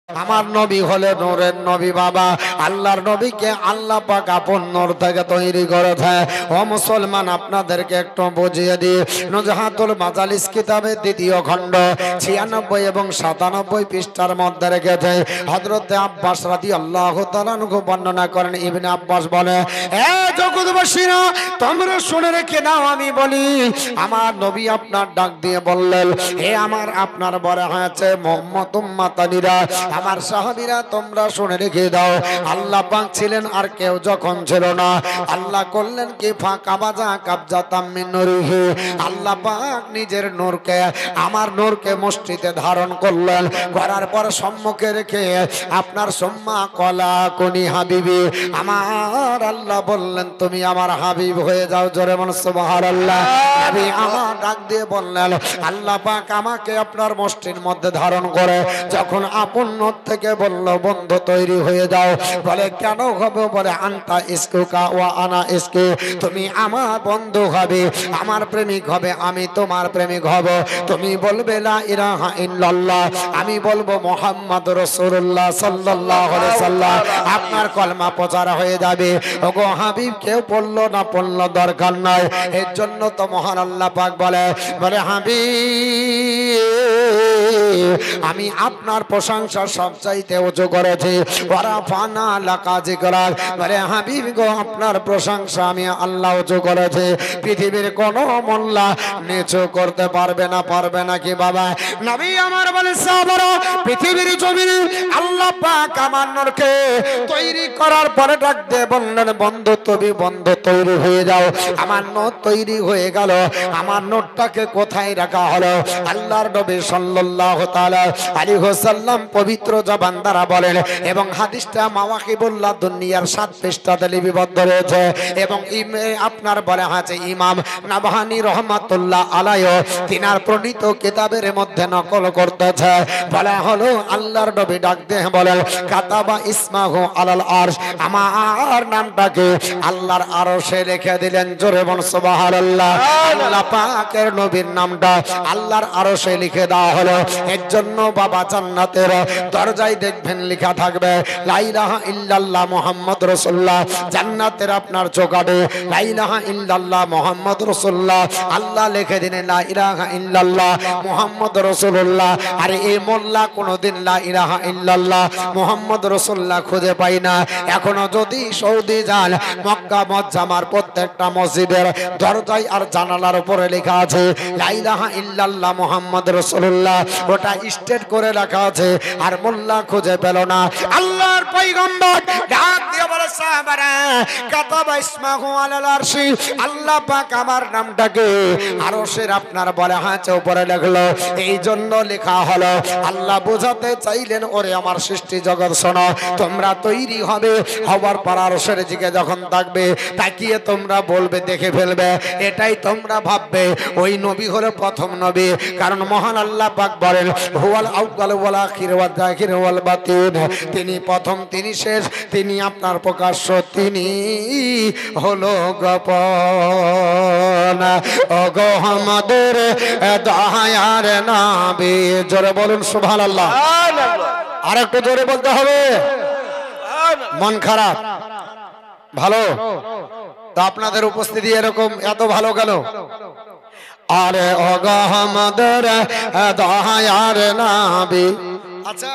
আমার নবী হলে নূরের নবী বাবা। আল্লাহর নবীকে আল্লাহ পাক আপন নূর থেকে তৈরি করেছে। ও মুসলমান, আপনাদেরকে একটু বুঝিয়ে দিই। নুজহাতুল মাজালিস কিতাবের দ্বিতীয় খণ্ড 96 এবং 97 পৃষ্ঠার মধ্যে রেখেছে। হযরতে আব্বাস রাদিয়াল্লাহু তাআলা আনহু বর্ণনা করেন। ইবনে আব্বাস বলে, এ জগৎবাসীরা, তোমরা শুনে রেখে নাও, আমি বলি। আমার নবী আপনার ডাক দিয়ে বললেন, হে আমার আপনার বড় হয়েছে মুহাম্মদ উম্মতানিরা, আমার সাহাবীরা, তোমরা শুনে রেখে দাও। আল্লাহ পাক ছিলেন আর কেউ যখন ছিল না, আল্লাহ করলেন কি ফাঁকা বাজা কাবজা তামিন নূরিহি। আল্লাহ পাক নিজের নূরকে, আমার নূরকে মুষ্টিতে ধারণ করলেন, করার পর সম্মুখে রেখে আপনার সম্মা কলা কোনি হাবিবি, আমার আল্লাহ বললেন তুমি আমার হাবিব হয়ে যাও। জোরে বল সুবহানাল্লাহ। নবী আমার ডাক দিয়ে বললেন, আল্লাহ পাক আমাকে আপনার মুষ্টির মধ্যে ধারণ করে যখন আপন নূর থেকে বলল বন্ধু তৈরি হয়ে যাও। বলে কেন হবে? বলে আনতা ইসকুকা ওয়া আনা ইসকি, তুমি আমার বন্ধু হবে, আমার প্রেমিক হবে, আমি তোমার প্রেমিক হব। তুমি বলবে লা ইলাহা ইল্লাল্লাহ, আমি বলবো মুহাম্মদ রাসূলুল্লাহ সাল্লাল্লাহু আলাইহি সাল্লাম, আপনার কলমা প্রচার হয়ে যাবে। ওগো হাবিব, কেউ পড়লো না পড়লো দরকার নাই। এর জন্য তো মহান আল্লাহ পাক বলে হাবিব, আমি আপনার প্রশংসা সবচাইতে উঁচু করেছি। ওয়ারাফানা লাকা যিকরাক, বলে হাবিব গো, আপনার প্রশংসা আমি আল্লাহ উঁচু করেছি। পৃথিবীর কোনো মোল্লা নিচু করতে পারবে না। পারবে নাকি বাবা? নবী আমার বলে সাহাবারা, পৃথিবীর জমিনে আল্লাহ পাক আমার নূরকে তৈরি করার পরে ডাক দিয়ে বললেন বন্ধু তুমি বন্ধু তৈরি হয়ে যাও। আমার নূর তৈরি হয়ে গেল। আমার নূরটাকে কোথায় রাখা হলো? আল্লাহর নবী সাল্লাল্লাহু তাআলা আলাইহি ওয়াসাল্লাম পবিত্র জবান দ্বারা বলেন, এবং হাদিসটা মাওয়াকিবুল্লাহ দুনিয়ার 7 পৃষ্ঠাতে লিপিবদ্ধ রয়েছে। এবং আপনার বলে আছে ইমাম নাবাহানী রহমাতুল্লাহ আলাইহি তিনার প্রণীত কিতাবের মধ্যে নকল করতেছে। বলা হলো আল্লাহর নবী ডাক দিয়ে বলেন, কাতাবা ইসমাহু আলাল আরশ, আমার নামটাকে আল্লাহর আরশে লিখে দিলেন। জোরে বল সুবহানাল্লাহ। আল্লাহ পাকের নবীর নামটা আল্লাহর আরশে লিখে দেওয়া হলো। এর জন্য বাবা জান্নাতের দরজায় দেখবেন লেখা থাকবে লা ইলাহা ইল্লাল্লাহ মুহাম্মদ রাসূলুল্লাহ। জান্নাতের আপনার চৌকাঠে লা ইলাহা ইল্লাল্লাহ মুহাম্মদ রাসূলুল্লাহ, আল্লাহ লিখে দিলেন লা ইলাহা ইল্লাল্লাহ মুহাম্মদ রাসূলুল্লাহ। আর এই মোল্লা কোনোদিন লা ইলাহা ইল্লাল্লাহ মুহাম্মদ রাসূলুল্লাহ খুঁজে পাই না। এখনো যদি সৌদি যান, মক্কা মুআজ্জামার প্রত্যেকটা মসজিদের দরজায় আর জানালার উপরে লেখা আছে লা ইলাহা ইল্লাল্লাহ মুহাম্মদ রাসূলুল্লাহ, ওটা স্টেট করে লেখা আছে। আর মোল্লা খুঁজে পেল না। আল্লাহর পয়গম্বর ডাক দিয়ে বলে সাহাবারা, কাতাবা ইসমাহু আলাল আরশি, আল্লাহ পাক আমার নামটাকে আরশের আপনার বলে হাতে উপরে লিখলো। এই জন্য লেখা হলো, আল্লাহ বোঝাতে চাইলেন ওরে আমার সৃষ্টি জগৎ শোনো, তোমরা তৈরি হবে, হবার পর আরশের দিকে যখন থাকবে তাকিয়ে তোমরা বলবে, দেখে ফেলবে, এটাই তোমরা ভাববে ওই নবী হলো প্রথম নবী। কারণ মহান আল্লাহ পাক বলেন হুয়াল আউয়াল ওয়াল আখির ওয়াল যাহির ওয়াল বাতিন, তিনি প্রথম, তিনি শেষ, তিনি আপনার প্রকাশ্য, তিনি হলো গোপন। ওগো আমাদের দয়ার নবী, জোরে বলুন সুবহানাল্লাহ। আর একটু জোরে বলতে হবে। মন খারাপ? ভালো তো আপনাদের উপস্থিতি এরকম এত ভালো গেল। আরে ওগো আমাদের দয়ার নবী। আচ্ছা,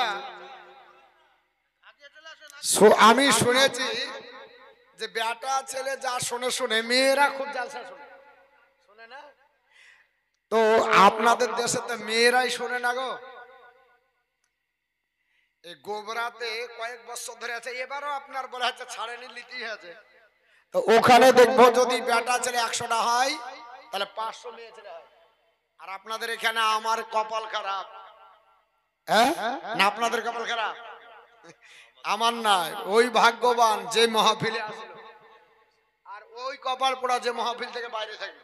আমি শুনেছি যে বেটা ছেলে যা শুনে শুনে মেয়েরা খুব জালসা শুনে না। তো আপনাদের দেশে তো মেয়েরাই শুনে না গো। এই গোবরাতে কয়েক বছর ধরে আছে, এবারও আপনার বলা হচ্ছে ছাড়েনি, লিতেই আছে। তো ওখানে দেখবো যদি বেটা ছেলে 100টা হয় তাহলে 500 মেয়ে ছেলে হয়। আর আপনাদের এখানে আমার কপাল খারাপ। হ্যাঁ না, আপনাদের কপাল খারাপ, আমার না। ওই ভাগ্যবান যে মাহফিলে আসলো, আর ওই কপাল পোড়া যে মাহফিল থেকে বাইরে থাকবে।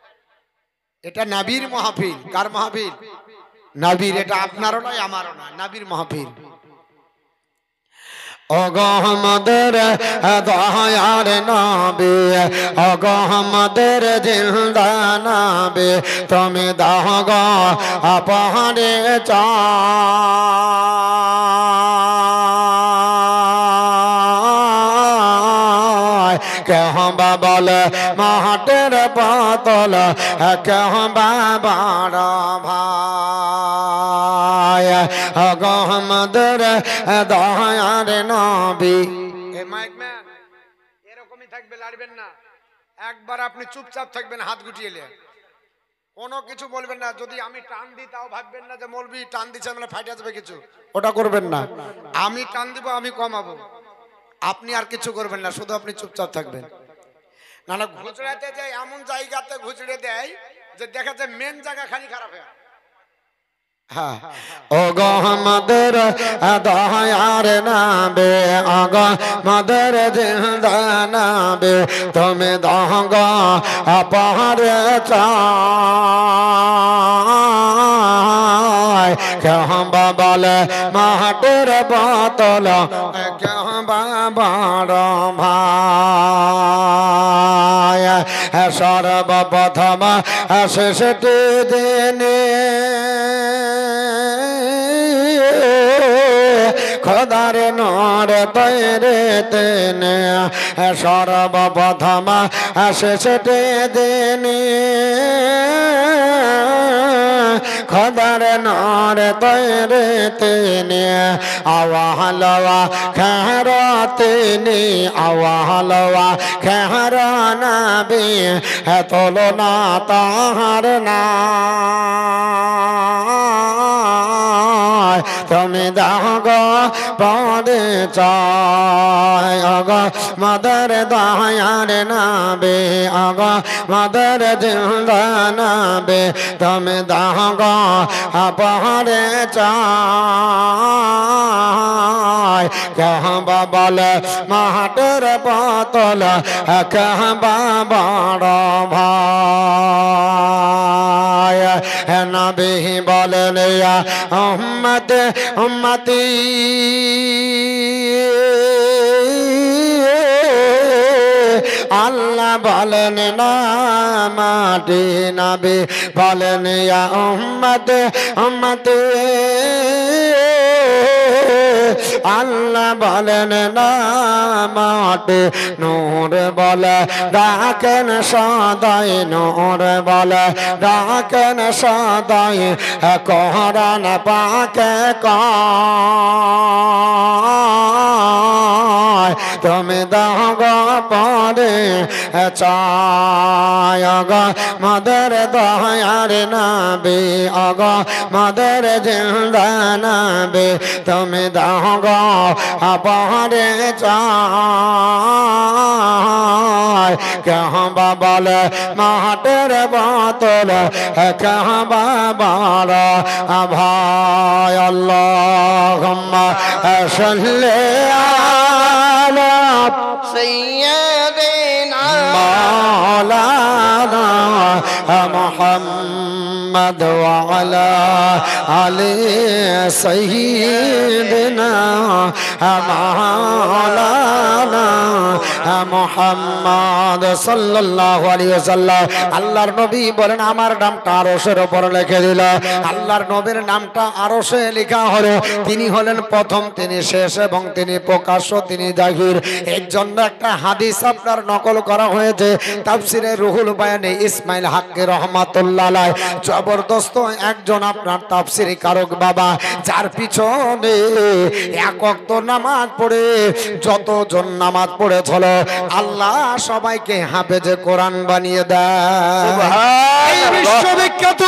এটা নবীর মাহফিল। কার মাহফিল? নবীর। এটা আপনারও নয় আমারও নয়, নবীর মাহফিল। ওগো আমাদের দয়ার নবী, ওগো আমাদের জিন্দা নবী, তুমি দাও গো আপনে চা কেহবা বলে মাহাটের পাতল কেহবা বড় ভাই আমাদের দয়ার নবী। এরকমই থাকবে, লাড়বেন না। একবার আপনি চুপচাপ থাকবেন, হাত গুটিয়ে নিয়ে কোনো কিছু বলবেন না। যদি আমি টান দিই তাও ভাববেন না যে মৌলবি টান দিচ্ছে মানে ফাইটে যাবে কিছু, ওটা করবেন না। আমি টান দিব, আমি কমাবো, আপনি আর কিছু করবেন না, শুধু আপনি চুপচাপ থাকবেন। না না, ঘুচড়াতে যায় এমন জায়গাতে ঘুচড়ে দেয় যে দেখা যায় মেন জায়গা খালি খারাপ হয়। হ্যাঁ, ও গো আমাদের দয়ার নাবে, আগো আমাদের জিন্দা নাবে, তুমি দহগ পাহাড়ে চাই কেহবা বলে মাহাটের বোতল কেহবা বড় ভাই সর্বপ্রথম শেষটি দিনে খোদার নর তৈরে তেনে সর্বপ্রথম শেষটি দিনে খোদার নর তৈরে তেনে আওয়াহলওয়া খেহরা তিনি আওয়াহলওয়া খেহরা নবী তুলনা তাহার না তুমি দাগ পদে চায় অগ মদর দয়ার নাবে অগ মদর জিন্দা নাবে তুমি দাগ পদে চায় কেহবা বলে মাহাটের বোতল কেহবা বড় ভাই নবী বলেন ইয়া উম্মত উম্মতি আল্লাহ বলেন না মাটি নবী বলেন ইয়া উম্মত উম্মতি আল্লাহ বলেন না মাটি নূর বলে ডাকেন সদাই নূর বলে ডাকেন সদাই কোরআন পাকে কয় তুমি দাগ পরে চায় অগ মদর দয়ার নাবে অগ মদর জিন্দা নাবে তুমি দাগ পরে চায় কেহবা বলে মাহাটের বোতল কেহবা বড় ভাই আল্লাহুম্মা সাল্লি আলা সাইয়্যিদিনা মাওলানা মুহাম্মদ ওয়া আলা আলি সাইয়্যিদিনা মাওলানা মুহাম্মদ সাল্লাল্লাহু আলাইহি ওয়াসাল্লাম। আল্লাহর নবী বলেন আমার নামটা আরশের উপর লিখে দিল। আল্লাহর নবীর নামটা আরশে লেখা হলো। তিনি হলেন প্রথম, তিনি শেষ এবং তিনি প্রকাশ্য, তিনি জাহির। এর জন্য একটা হাদিস আপনার নকল করা হয়েছে তাফসিরে রুহুল বায়ানে ইসমাইল হাক্কি রহমাতুল্লাহ আলাইহি। জবরদস্ত একজন আপনার তাফসিরি কারক বাবা, যার পিছনে এক ওয়াক্ত নামাজ পড়ে যতজন নামাজ পড়েছিল আল্লাহ সবাইকে হাফেজে কোরআন বানিয়ে দেয়। বিশ্ববিখ্যাত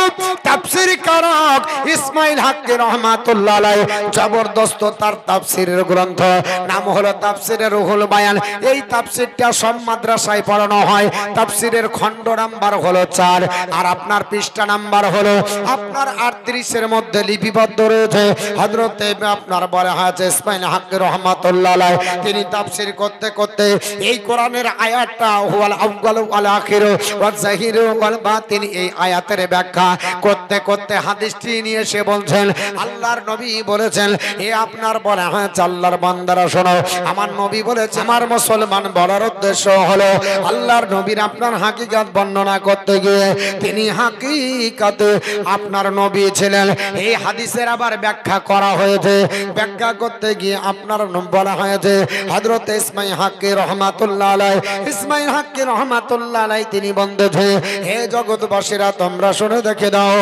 তাফসিরি কারক ইসমাইল হাক্কি রহমাতুল্লাহ আলাইহি জবরদস্ত তার তাফসিরের গ্রন্থ নাম হলো তাফসিরে রুহুল বায়ান। এই তাফসিরটা সব মাদ্রাসায় পড়ানো হয়। তাফসিরের খণ্ড নাম্বার হলো 4 আর আপনার পৃষ্ঠা নাম্বার হলো আপনার 38 এর মধ্যে লিপিবদ্ধ রয়েছে। হযরতে আপনার বলা হয়েছে ইসমাইল হাক্কি রহমাতুল্লাহ আলাইহি তিনি তাফসির করতে করতে এই কোরআনের আয়াতটা হুয়াল আউয়ালু ওয়াল আখিরু ওয়াজ জাহিরু ওয়াল বাতিন এই আয়াতের ব্যাখ্যা করতে করতে করতে হাদিসটি নিয়ে এসে বলছেন আল্লাহর নবী বলেছেন এ আপনার বলে হ্যাঁ আল্লাহর বান্দারা শোনো আমার নবী বলেছে আমার মুসলমান বলার উদ্দেশ্য হলো আল্লাহর নবীর আপনার হাকিকাত বর্ণনা করতে গিয়ে তিনি হাকিকাতে আপনার নবী ছিলেন এই হাদিসের আবার ব্যাখ্যা করা হয়েছে ব্যাখ্যা করতে গিয়ে আপনার বলা হয়েছে হযরত ইসমাঈল হাক্কি রহমাতুল্লাহ আলাইহি ইসমাঈল হাক্কি রহমাতুল্লাহ আলাইহি তিনি বলেছে হে জগৎবাসীরা তোমরা শুনে দেখে দাও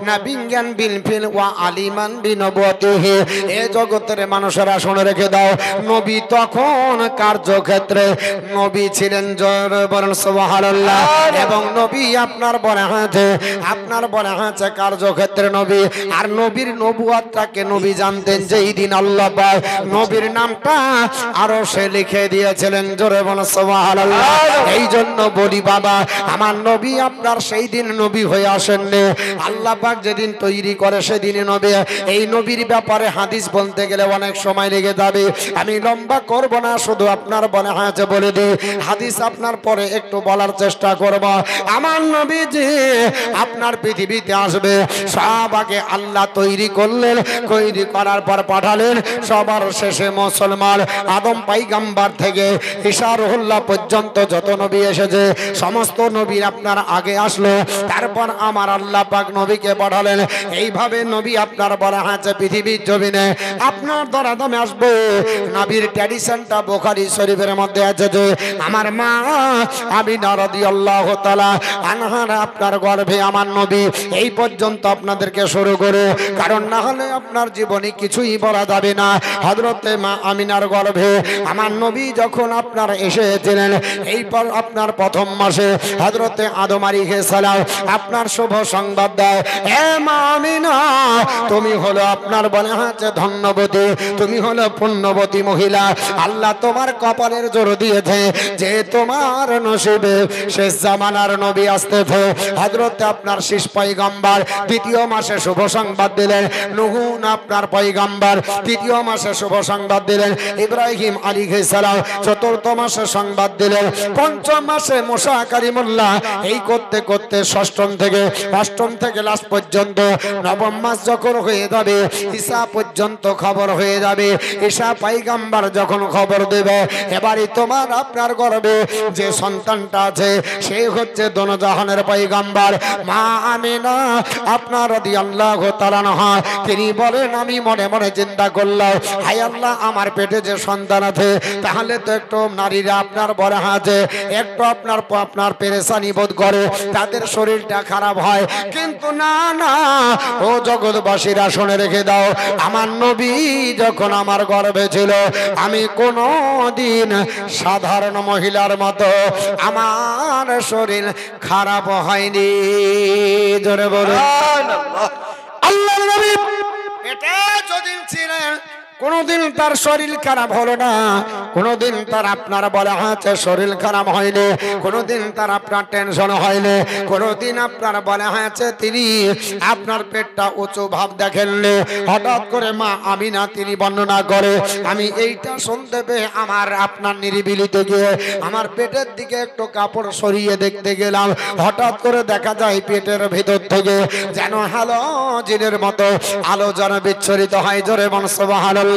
নাবিয়ান বিল ফিল ওয়া আলিমান বিনবুওয়াতিহি এ জগতের মানুষেরা শুনে রেখে দাও নবী তখন কার্যক্ষেত্রে নবী ছিলেন জোরে বলেন সুবহানাল্লাহ এবং নবী আপনার বলে হয়েছে কার্যক্ষেত্রে নবী আর নবীর নবুয়তটাকে নবী জানতেন যেই দিন আল্লাহ পাক নবীর নামটা আরো সে লিখে দিয়েছিলেন জোরে বলেন সুবহানাল্লাহ এই জন্য বলি বাবা আমার নবী আপনার সেই দিন নবী হয়ে আসেননি আল্লাহ পাক যেদিন তৈরি করে সেদিনই নবী এই নবীর ব্যাপারে হাদিস বলতে গেলে অনেক সময় লেগে যাবে আমি লম্বা করব না শুধু আপনার বলে হয়েছে বলে দিই হাদিস আপনার পরে একটু বলার চেষ্টা করব আমার নবীজি আপনার পৃথিবীতে আসবে সব আগে আল্লাহ তৈরি করলেন তৈরি করার পর পাঠালেন সবার শেষে মুসলমান আদম পয়গম্বর থেকে ঈসা রুহুল্লাহ পর্যন্ত যত নবী এসেছে সমস্ত নবী আপনার আগে আসলো তারপর আমার আল্লাহ পাক নবীকে পাঠালেন এইভাবে নবী আপনার বলা হয়েছে পৃথিবীর জমিনে আপনার দরাদমে আসবে নবীর ট্র্যাডিশনটা বুখারী শরীফের মধ্যে আছে যে আমার মা আমিনা রাদিয়াল্লাহু তাআলা আনহা আপনার গর্ভে আমার নবী এই পর্যন্ত আপনাদেরকে শুরু করে কারণ না হলে আপনার জীবনে কিছুই বলা যাবে না হযরতে মা আমিনার গর্ভে আমার নবী যখন আপনার এসেছিলেন এই পর আপনার প্রথম মাসে হযরতে আদম আলাইহিস সালাম আপনার শুভ সংবাদ দেয় হে মা আমিনা তুমি হলো আপনার বলে হচ্ছে ধন্যবতী তুমি হলো পুণ্যবতী মহিলা আল্লাহ তোমার কপালের জোর দিয়েছে যে তোমার নসিবে শেষ জামানার নবী আসতেছে হযরতে আপনার শেষ পয়গম্বর দ্বিতীয় মাসে শুভ সংবাদ দিলেন নূহ আপনার পয়গম্বর তৃতীয় মাসে শুভ সংবাদ দিলেন ইব্রাহিম আলাইহিস সালাম চতুর্থ মাসে সংবাদ দিলেন পঞ্চম মাসে মুসা কালিমুল্লাহ এই করতে করতে ষষ্ঠম থেকে অষ্টম থেকে লাস্ট পর্যন্ত নবম মাস যখন হয়ে যাবে ঈসা পর্যন্ত খবর হয়ে যাবে ঈসা পয়গম্বর যখন খবর দেবে এবারে তোমার আপনার গর্ভে যে সন্তানটা আছে সে হচ্ছে দোনজাহানের পয়গম্বর মা আমিনা আপনার রাদিয়াল্লাহু তাআলা আনহা তিনি বলেন আমি মনে মনে চিন্তা করলাম হায় আল্লাহ আমার পেটে যে সন্তান আছে তাহলে তো একটু নারীরা আপনার বড় আছে একটু আপনার পেরেশানি বোধ করে তাদের শরীরটা খারাপ হয় কিন্তু না না ও জগৎবাসীরা শুনে রেখে দাও আমার নবী যখন আমার গর্ভে ছিল আমি কোনোদিন সাধারণ মহিলার মতো আমার শরীর খারাপ হয়নি জোরে বলুন আল্লাহর নবী এটা যদি ছিলেন কোনদিন তার শরীর খারাপ হলো না কোনদিন তার আপনার বলা হয়েছে শরীর খারাপ হয়নি কোনদিন তার আপনার টেনশন হয়নি কোনদিন আপনার বলা হয়েছে তিনি আপনার পেটটা উঁচু ভাব দেখেননি হঠাৎ করে মা আমিনা তিনি বর্ণনা করে আমি এইটা শুনতে পেয়ে আমার আপনার নিরিবিলিতে গিয়ে আমার পেটের দিকে একটু কাপড় সরিয়ে দেখতে গেলাম হঠাৎ করে দেখা যায় পেটের ভিতর থেকে যেন হালোজিনের মতো আলো যেন বিচ্ছরিত হয় জোরে বলেন সুবহানাল্লাহ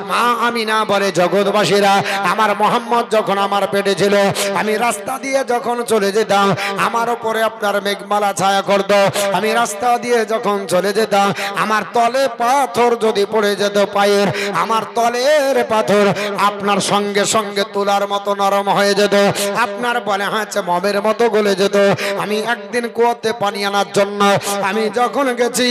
মা আমিনা বলে জগৎবাসীরা আমার মোহাম্মদ যখন আমার পেটে ছিল আমি রাস্তা দিয়ে যখন চলে যেতাম আমার উপরে আপনার মেঘমালা ছায়া করত আমি রাস্তা দিয়ে যখন চলে যেতাম আমার তলে পাথর যদি পড়ে যেত পায়ের আমার তলের পাথর আপনার সঙ্গে সঙ্গে তুলার মতো নরম হয়ে যেত আপনার বলে হচ্ছে মমের মতো গলে যেত আমি একদিন কুয়াতে পানি আনার জন্য আমি যখন গেছি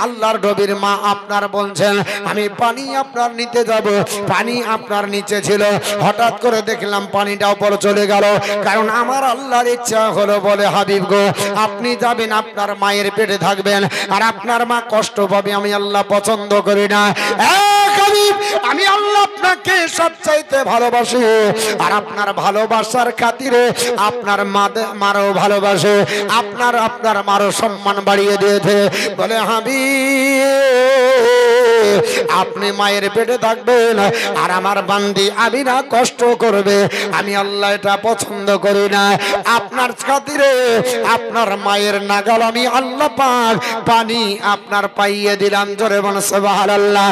আল্লাহর নবীর মা আপনার বলছেন আমি পানি আপনার নিতে যাব পানি আপনার নিচে ছিল হঠাৎ করে দেখলাম পানিটা উপর চলে গেল কারণ আমার আল্লাহর ইচ্ছা হলো বলে হাবিব গো আপনি যাবেন আপনার মায়ের পেটে থাকবেন আর আপনার মা কষ্ট পাবে আমি আল্লাহ পছন্দ করি না আমি আল্লাহ আপনাকে সবচাইতে ভালোবাসি আর আপনার ভালোবাসার খাতিরে আপনার মারও ভালোবাসে আপনার মারও সম্মান বাড়িয়ে দিয়েছে বলে হাবিব আপনি মায়ের পেটে থাকবেন আর আমার বান্দি আমিনা কষ্ট করবে, আমি আল্লাহ এটা পছন্দ করি না। আপনার খাতিরে আপনার মায়ের নাগাল আমি আল্লাহ পাক পানি আপনার পাইয়ে দিলাম। জোরে বলুন সুবহানাল্লাহ,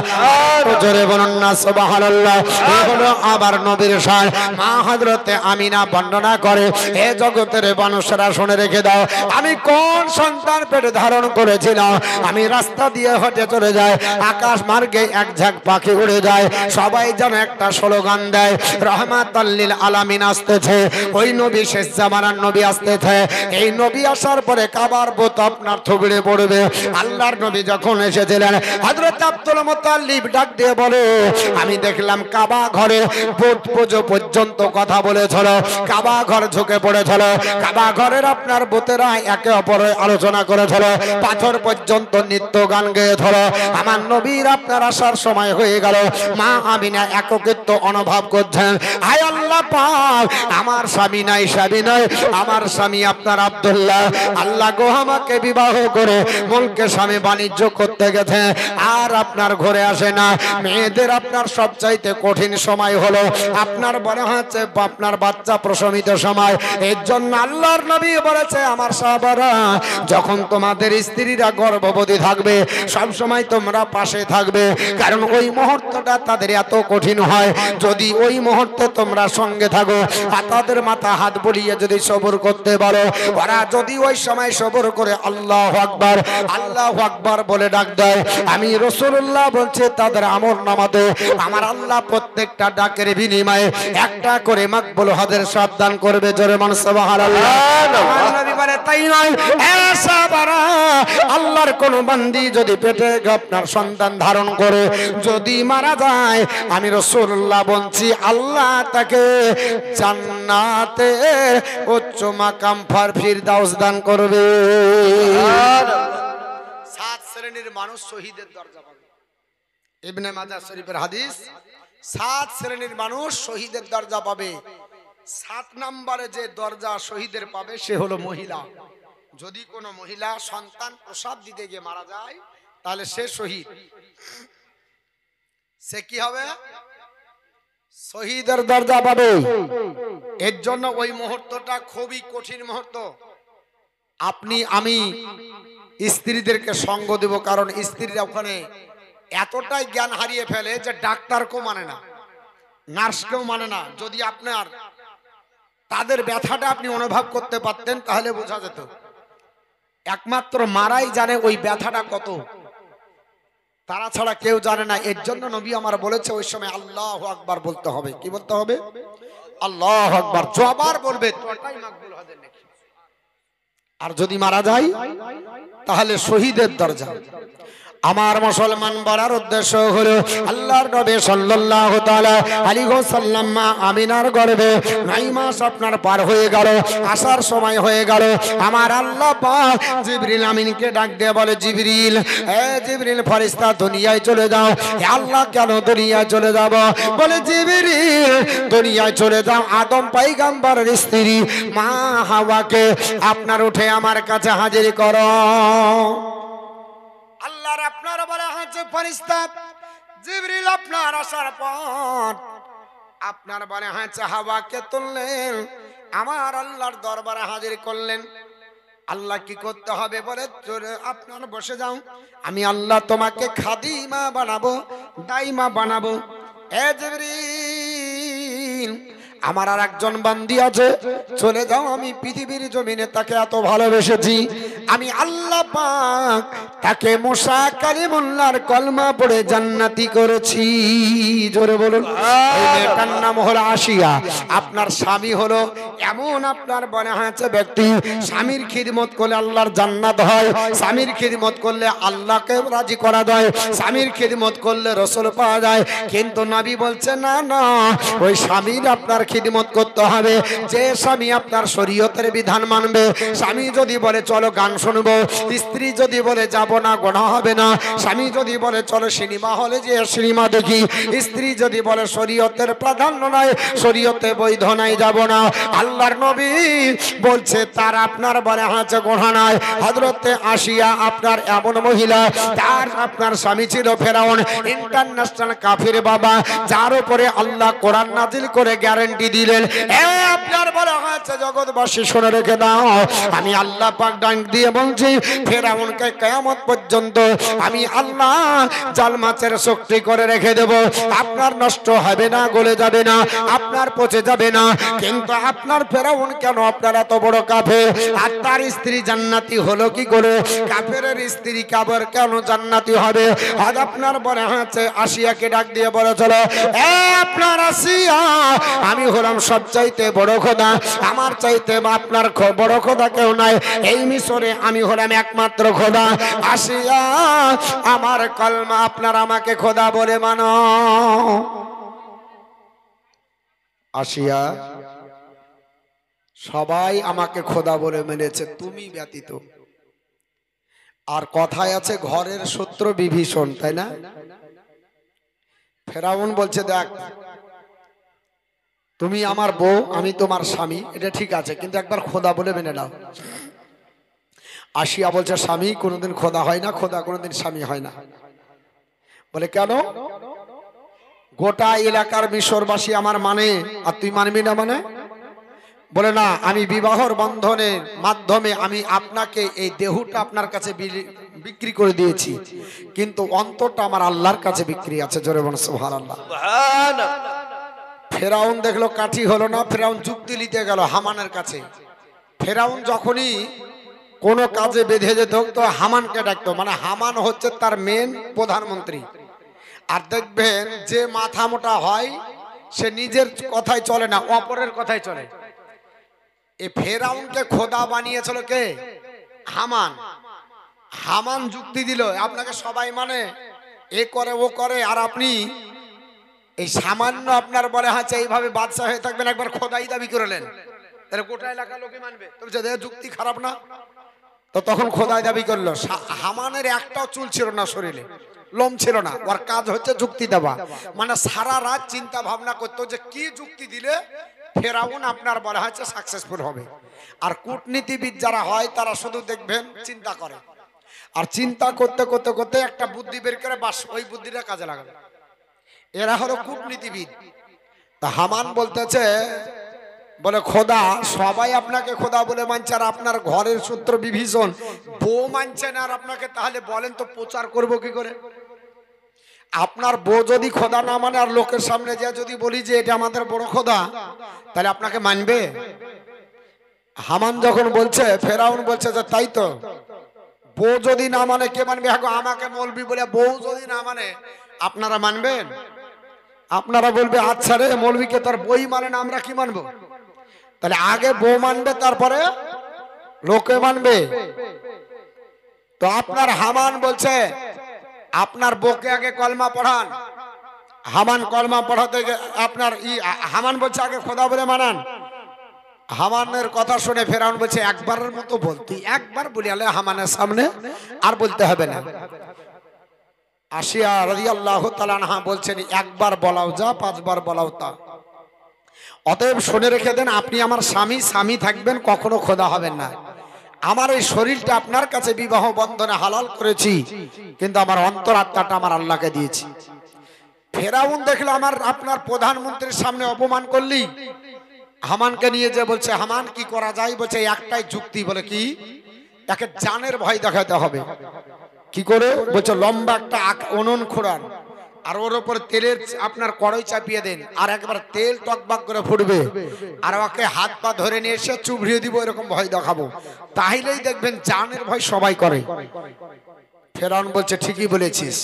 জোরে বলুন না সুবহানাল্লাহ। এই হলো আবার নবীর শান। মা হযরতে আমিনা বর্ণনা করে, হে জগতের মানুষেরা শুনে রেখে দাও, আমি কোন সন্তান পেটে ধারণ করেছিলাম, আমি রাস্তা দিয়ে হেঁটে চলে যাই, আকাশ মার্গে এক ঝাঁক পাখি উড়ে যায়, সবাই যেন একটা স্লোগান দেয়, রহমাতাল লিল আলামিন আসতেছে, ওই নবী শেষ জামানার নবী আসতেছে। এই নবী আসার পরে কাবার বুত আপনার থুবড়ে পড়বে। আল্লাহর নবী যখন এসেছিলেন, হযরত আব্দুল মুত্তালিব ডাক দিয়ে বলে, আমি দেখলাম কাবা ঘরে বুত পুজো পর্যন্ত কথা বলেছিল, কাবা ঘর ঝুঁকে পড়েছিল, কাবা ঘরের আপনার বুতেরা একে অপরের আলোচনা করেছিল, পাথর পর্যন্ত নৃত্য গান গেয়েছিল। আমার নবীর আপনার আসার সময় হয়ে গেল, মা আমিনা একাকিত্ব অনুভব করছেন। হায় আল্লাহ পাক, আমার স্বামী নাই, স্বামী নাই, আমার স্বামী আপনার আব্দুল্লাহ, আল্লাহ গো আমাকে বিবাহ করে মুলকে স্বামী বাণিজ্য করতে গেছে, আর আপনার ঘরে আসে না। মেয়েদের আপনার সবচাইতে কঠিন সময় হলো আপনার মনে হচ্ছে আপনার বাচ্চা প্রসবিত সময়। এর জন্য আল্লাহর নবী বলেছে, আমার সাহাবারা, যখন তোমাদের স্ত্রীরা গর্ভবতী থাকবে সব সময় তোমরা পাশে থাকবে, কারণ ওই মুহূর্তটা তাদের এত কঠিন হয়। যদি ওই মুহূর্তে তোমরা সঙ্গে থাকো আর তাদের মাথা হাত বুলিয়ে যদি সবর করতে পারো, ওরা যদি ওই সময় সবর করে আল্লাহু আকবার, আল্লাহু আকবার বলে ডাক দেয়, আমি রাসূলুল্লাহ বলছে তাদের আমল নামাতে আমার আল্লাহ প্রত্যেকটা ডাকের বিনিময়ে একটা করে মাকবুল হজের সাবধান করবে। জোরে বলুন সুবহানাল্লাহ। আমার নবী বলে, তাই নয় হে সাহাবারা, আল্লাহর কোন বান্দি যদি পেটে আপনার সন্তান ধারণ করে যদি মারা যায়, আমি রাসূলুল্লাহ বলছি আল্লাহ তাকে জান্নাতে উচ্চ মাকাম ফিরদাউস দান করবে। সাত শ্রেণীর মানুষ শহীদের দরজা পাবে। ইবনে মাজাহ শরীফের হাদিস, সাত শ্রেণীর মানুষ শহীদের দরজা পাবে। 7 নম্বরে যে দরজা শহীদের পাবে সে হলো মহিলা। যদি কোনো মহিলা সন্তান প্রসব দিতে গিয়ে মারা যায় তাহলে সে শহীদ। সে কি হবে? শহীদের দরজা পাবে। এর জন্য ওই মুহূর্তটা খুবই কঠিন মুহূর্ত। আপনি আমি স্ত্রীদেরকে সঙ্গ দেব, কারণ স্ত্রীরা ওখানে এতটাই জ্ঞান হারিয়ে ফেলে যে ডাক্তারকেও মানে না, নার্সকেও মানে না। যদি আপনার তাদের ব্যথাটা আপনি অনুভব করতে পারতেন তাহলে বোঝা যেত। একমাত্র মারাই জানে ওই ব্যথাটা কত, তারা ছাড়া কেউ জানে না। এর জন্য নবী আমার বলেছে ওই সময় আল্লাহু আকবার বলতে হবে। কি বলতে হবে? আল্লাহু আকবার। যবার বলবে ততটাই মাকবুল হজের নেকি। আর যদি মারা যায় তাহলে শহীদের দরজা। আমার মুসলমান বলার উদ্দেশ্য হলো আল্লাহর নবী সাল্লাল্লাহু তাআলা আলাইহি ওয়াসাল্লাম আমিনার গর্ভে 9 মাস আপনার পার হয়ে গেল, আসার সময় হয়ে গেল। আমার আল্লাহ পাক জিবরিল আমিনকে ডাক দিয়ে বলে, জিবরিল, এ জিবরিল ফেরেশতা দুনিয়ায় চলে যাও। হে আল্লাহ, কেন দুনিয়ায় চলে যাব? বলে, জিবরিল দুনিয়ায় চলে যাও, আদম পয়গম্বরের স্ত্রী মা হাওয়াকে আপনার উঠে আমার কাছে হাজির করো। আল্লাহর আপনার বলে হচ্ছে ফেরেশতা জিবরিল আপনার আসার পর আপনার বলে হচ্ছে হাওয়াকে তুললেন, আমার আল্লাহর দরবারে হাজির করলেন। আল্লাহ কি করতে হবে? বলে, আপনার বসে যাও, আমি আল্লাহ তোমাকে খাদিমা বানাবো, দাইমা বানাবো। এ জিবরিল, আমার আর একজন বান্দি আছে, চলে যাও, আমি পৃথিবীর জমিনে তাকে এত ভালোবেসেছি, আমি আল্লাহ পাক তাকে মুসা কালিমুল্লাহর কলমা পড়ে জান্নাতি করেছি। জোরে বলুন। এই মেয়েটার নাম হলো আসিয়া। আপনার স্বামী হলো এমন আপনার মনে হয়েছে ব্যক্তি, স্বামীর খিদমত করলে আল্লাহর জান্নাত হয়, স্বামীর খিদমত করলে আল্লাহকে রাজি করা যায়, স্বামীর খিদমত করলে রাসূল পাওয়া যায়। কিন্তু নবী বলছে না না, ওই স্বামীর আপনার খিদমত করতে হবে। যে স্বামী আপনার শরীয়তের বিধান মানবে, স্বামী যদি বলে চলো গান শুনবো, স্ত্রী যদি বলে যাব না গুনাহ হবে না, স্বামী যদি বলে চলো সিনেমা হলে যে সিনেমা দেখি, স্ত্রী যদি বলে শরীয়তের প্রাধান্য নাই, শরীয়তে বৈধ নাই, যাব না, আল্লাহর নবী বলছে তার আপনার বলে হাঁচে গোনা নাই। হযরতে আসিয়া আপনার এমন মহিলা, তার আপনার স্বামী ছিল ফেরাউন, ইন্টারন্যাশনাল কাফির বাবা, যার উপরে আল্লাহ কোরআন নাজিল করে গ্যারান্টি দিলেন, এ আপনার বলে হাঁচে জগৎবাসী শুনে রেখে দাও, আমি আল্লাহ পাক ডাক দিয়ে বলছি ফেরাউনকে কিয়ামত পর্যন্ত আমি আল্লাহ জাল মাছের শক্তি করে রেখে দেব। আপনার নষ্ট হবে না, গলে যাবে না, আপনার পচে যাবে না। কিন্তু আপনার ফেরাউন কেন আপনার এত বড় কাফের, আর তার স্ত্রী জান্নাতি হলো কি করে? কাফেরের স্ত্রী কাবার কেন জান্নাতি হবে? আজ আপনার বলে হাঁচে আসিয়াকে ডাক দিয়ে বলে চলো, এ আপনার আসিয়া, আমি হলাম সবচাইতে বড় খোদা, আমার চাইতে আপনার বড় খোদা কেউ নাই, এই মিশরে আমি হলাম একমাত্র খোদা। আসিয়া আমার কলমা আপনার আমাকে খোদা বলে মানো। আসিয়া সবাই আমাকে খোদা বলে মেনেছে, তুমি ব্যতীত। আর কথায় আছে ঘরের শত্রু বিভীষণ, তাই না? ফেরাউন বলছে দেখ তুমি আমার বউ, আমি তোমার স্বামী, এটা ঠিক আছে, কিন্তু একবার খোদা বলে মেনে নাও। আসিয়া বলছে স্বামী কোনোদিন খোদা হয় না, খোদা কোনোদিন স্বামী হয় না। বলে কেন? গোটা এলাকার মিশরবাসী আমার মানে, আর তুই মানবি না মানে? বলে না, আমি বিবাহর বন্ধনের মাধ্যমে আমি আপনাকে এই দেহটা আপনার কাছে বিক্রি করে দিয়েছি, কিন্তু অন্তরটা আমার আল্লাহর কাছে বিক্রি আছে। জোরে বলুন সুবহানাল্লাহ। ফেরাউন দেখলো কাঠি হলো না, ফেরাউন যুক্তি নিতে গেল হামানের কাছে। ফেরাউন যখনই কোন কাজে বেঁধে যেত তো হামানকে ডাকতো, মানে হামান হচ্ছে তার মেন প্রধানমন্ত্রী। আর দেখবেন যে মাথা মোটা হয় সে নিজের কথাই চলে না, অপরের কথাই চলে। এই ফেরাউনকে খোদা বানিয়েছিল কে? হামান। হামান যুক্তি দিল আপনাকে সবাই মানে, এ করে ও করে, আর আপনি এই সামান্য আপনার বলে হাঁচে এইভাবে বাদশা হয়ে থাকবেন, একবার খোদাই দাবি করলেন, তাহলে গোটা এলাকা লোকে মানবে? যুক্তি খারাপ না? তো তখন খোদাই দাবি করলো। হামানের একটাও চুল ছিল না শরীরে, লোম ছিল না, ওর কাজ হচ্ছে যুক্তি দেওয়া। মানে সারা রাত চিন্তা ভাবনা করতো যে কি যুক্তি দিলে ফেরাউন আপনার বলা হচ্ছে সাকসেসফুল হবে। আর কূটনীতিবিদ যারা হয় তারা শুধু দেখবেন চিন্তা করে, আর চিন্তা করতে করতে করতে একটা বুদ্ধি বের করে বাস ওই বুদ্ধিটা কাজে লাগাবে। এরা হলো কূটনীতিবিদ। তা হামান বলতেছে বলে খোদা সবাই আপনাকে খোদা বলে মানছে, আর আপনার ঘরের সূত্র বিভীষণ বউ মানছে না, আর আপনাকে তাহলে বলেন তো প্রচার করব কি করে? আপনার বউ যদি খোদা না মানে, আর লোকের সামনে যা যদি বলি যে এটা আমাদের বড় খোদা, তাহলে আপনাকে মানবে? হামান যখন বলছে, ফেরাউন বলছে যে তাই তো, বউ যদি না মানে কে মানবে? আমাকে মৌলবি বলে বউ যদি না মানে আপনারা মানবেন? আপনারা বলবে আচ্ছা রে মৌলবিকে তার বই মানে না, আমরা কি মানবো? তাহলে আগে বউ মানবে তারপরে লোকে মানবে। তো আপনার হামান বলছে আপনার বউকে আগে কলমা পড়ান। হামান কলমা পড়াতে আপনার হামান বলছে আগে খোদা বলে মানান। হামানের কথা শুনে ফেরাউন বলছে একবারের মতো বল, তুই একবার বলি আলে হামানের সামনে, আর বলতে হবে না। আসিয়া রাদিয়াল্লাহু তাআলা আনহা বলছেন একবার বলাও যা, পাঁচবার বলাও তা। অতএব শুনে রেখে দেন, আপনি আমার স্বামী, স্বামী থাকবেন, কখনো খোদা হবেন না। আমার এই শরীরটা আপনার কাছে বিবাহ বন্ধনে হালাল করেছি, কিন্তু আমার অন্তরাত্মাটা আমার আল্লাহকে দিয়েছি। ফেরাউন দেখলো আমার আপনার প্রধানমন্ত্রীর সামনে অপমান করলি, হামানকে নিয়ে যে বলছে হামান কি করা যায়? বলছে একটাই যুক্তি। বলে কি? তাকে জানের ভয় দেখাতে হবে। কি করে? বলছে লম্বা একটা উনুন খোঁড়ান, আর ওর উপর তেলের আপনার কড়াই চাপিয়ে দেন, আর একবার তেল টকবাক করে ফুটবে, আর ওকে হাত পা ধরে নিয়ে এসে চুবড়িয়ে দিব, এরকম ভয় দেখাবো, তাহলেই দেখবেন জানের ভয় সবাই করে। ফেরাউন বলছে ঠিকই বলেছিস,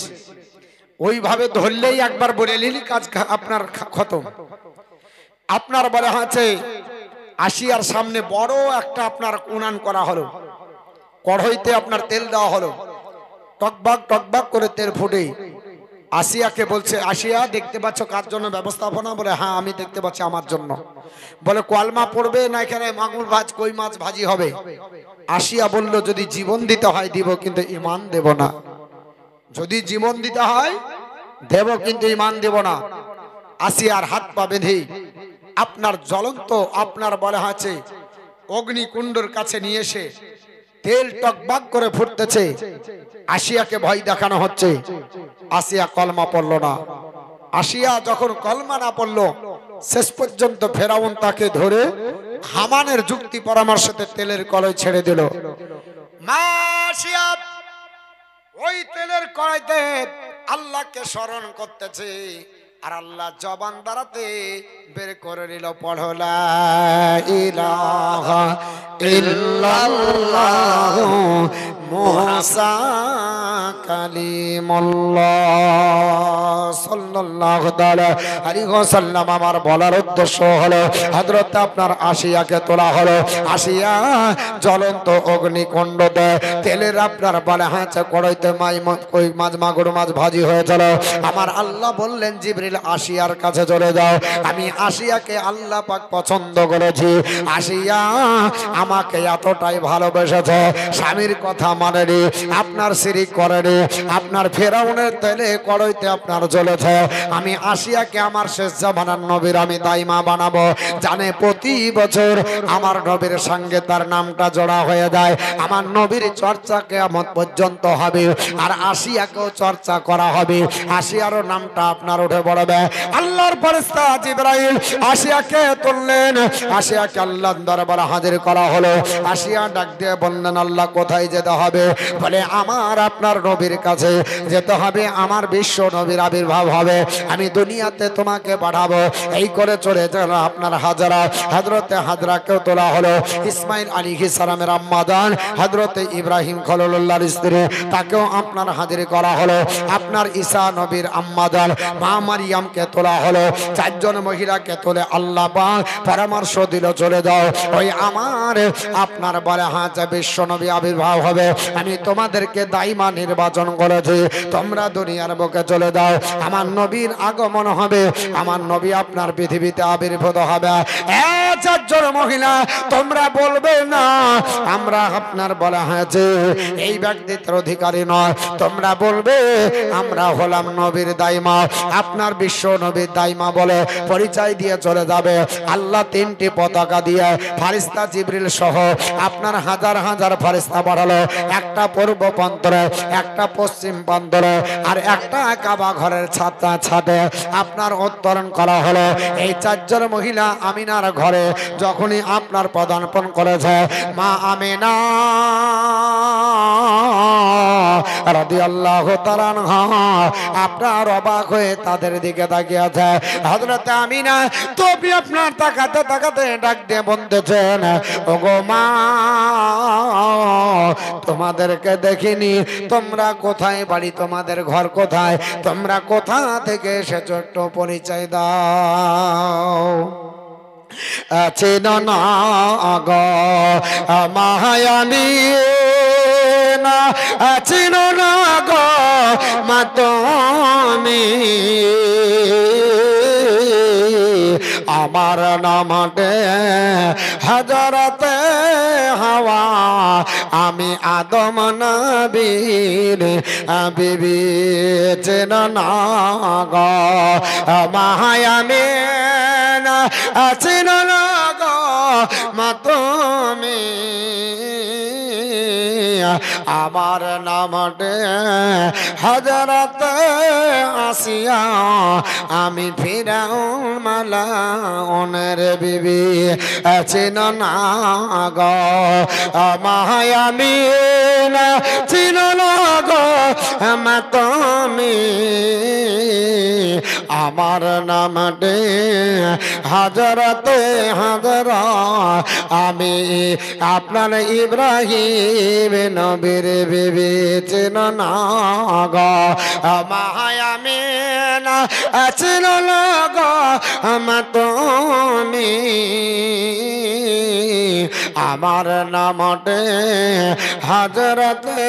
ওইভাবে ধরলেই একবার বলে নিলি কাজ আপনার খতম। আপনার বলে আছে আসিয়ার সামনে বড় একটা আপনার উনান করা হলো, কড়াইতে আপনার তেল দেওয়া হলো, টকবাক টকবাক করে তেল ফুটে, আসিয়াকে বলছে, আসিয়া দেখতে পাচ্ছ কার জন্য ব্যবস্থাপনা? বলে হ্যাঁ আমি দেখতে পাচ্ছি আমার জন্য। বলে কলমা পড়বে না এখানে মাগুর ভাজ কই মাছ ভাজি হবে? আসিয়া বলল যদি জীবন দিতে হয় দিব, কিন্তু ইমান দেব না। যদি জীবন দিতে হয় দেব, কিন্তু ইমান দেব না। আসিয়ার হাত পা বেঁধে আপনার জ্বলন্ত, আপনার বলা আছে অগ্নিকুণ্ডের কাছে নিয়ে এসে তেল টকবাক করে ফুটতেছে, আসিয়াকে ভয় দেখানো হচ্ছে। আসিয়া কলমা পড়ল না। আসিয়া যখন কলমা না পড়ল, শেষ পর্যন্ত ফেরাউন তাকে ধরে হামানের যুক্তি পরামর্শতে তেলের কড়াই ছেড়ে দিল। মা আসিয়া ওই তেলের কড়াইতে আল্লাহকে স্মরণ করতেছে, আর আল্লাহ জবান দ্বারাতে বের করে নিল, পড়ো লা ইলাহা ইল্লাল্লাহ মুসা কালিমুল্লাহ সাল্লাল্লাহু তাআলা আলাইহি ওয়াসাল্লাম। আমার বলার উদ্দেশ্য হলো হযরত আপনার আসিয়াকে তোলা হলো। আসিয়া জ্বলন্ত অগ্নিকুণ্ডতে তেলের আপনার বলে হাঁচে কড়াইতে কই মাছ মাগুর মাছ ভাজি হয়েছিল। আমার আল্লাহ বললেন জিবরিল আসিয়ার কাছে চলে যাও, আমি আসিয়াকে আল্লাহ পাক পছন্দ করেছি। আসিয়া আমাকে এতটাই ভালোবেসেছে, স্বামীর কথা মানেনি, আপনার শিরিক করেনি, আপনার ফেরাউনের তেলে কড়াইতে আপনার জ্বলেছে। আমি আসিয়াকে আমার শেষ জামানার নবীর আমি দাইমা বানাবো, জানে প্রতি বছর আমার নবীর সঙ্গে তার নামটা জোড়া হয়ে যায়। আমার নবীর চর্চা কিয়ামত পর্যন্ত হবে, আর আসিয়াকেও চর্চা করা হবে, আসিয়ারও নামটা আপনার উঠে পড়বে। আল্লাহর ফেরেশতা জিবরাইল আসিয়াকে তুললেন, আসিয়াকে আল্লাহর দরবারে হাজির করা হলো। আসিয়া ডাক দিয়ে বললেন আল্লাহ কোথায় যেতে হবে? বলে আমার আপনার নবীর কাছে যেতে হবে, আমার বিশ্ব নবীর আবির্ভাব হবে, আমি দুনিয়াতে তোমাকে পাঠাবো। এই করে চলে গেল আপনার হাজরা। হযরতে হাজরাকেও তোলা হলো। ইসমাইল আলাইহিস সালামের আম্মা জান হযরতে ইব্রাহিম খলিলুল্লাহর স্ত্রী, তাকেও আপনার হাজির করা হলো। আপনার ঈসা নবীর আম্মা জান মা মারিয়ামকে তোলা হলো। চারজন মহিলাকে তোলে আল্লাহ পাক পরামর্শ দিল চলে যাও, ওই আমার আপনার বলে হাজা বিশ্ব নবী আবির্ভাব হবে, আমি তোমাদেরকে দাইমা নির্বাচন করেছি, তোমরা দুনিয়ার বুকে চলে যাও, আমার নবীর আগমন হবে, আমার নবী আপনার পৃথিবীতে আবির্ভূত হবে। চারজন মহিলা তোমরা বলবে না আমরা আপনার বলা হয়েছে এই ব্যক্তিত্বের অধিকারী নয়, তোমরা বলবে আমরা হলাম নবীর দাইমা, আপনার বিশ্ব নবীর দাইমা বলে পরিচয় দিয়ে চলে যাবে। আল্লাহ তিনটি পতাকা দিয়ে ফারিস্তা জিবরিল সহ আপনার হাজার হাজার ফারিস্তা বাড়ালো, একটা পূর্ব প্রান্তরে, একটা পশ্চিম প্রান্তরে, আর একটা কাবা ঘরের ছাদে আপনার উত্তরণ করা হলো। এই চারজন মহিলা আমিনার ঘরে যখনই আপনার পদার্পণ করেছে, মা আমিনা রাদিয়াল্লাহু তাআলা আনহা আপনার অবাক হয়ে তাদের দিকে তাকিয়ে আছে। হযরত আমিনা তবে আপনার তাকাতে তাকাতে ডাক দিয়ে বলতেছেন, ওগো মা তোমাদেরকে দেখিনি, তোমরা কোথায় বাড়ি, তোমাদের ঘর কোথায়, তোমরা কোথা থেকে এসেছো একটু পরিচয় দাও। চেনো না গো মায়ানি না, চেনো না গো মা তুমি, আমার নামে হযরতে হাওয়া, আমি আদম নবীর বিবি। চেনো না গো মায়ামি না, চেনো না গো মা তুমি, আমার নামে হযরত আসিয়া, আমি ফিরাউন মালাউনের বিবি। চেনো না গো মায়ামি না, চেনো না গো মা তুমি, আমার নামে হযরত হাজরা, আমি আপনার ইব্রাহিম নবীর বিবি। চেনো না গো মায়ামি না, ছিল গো আমার তুমি আমার নামতে হযরতে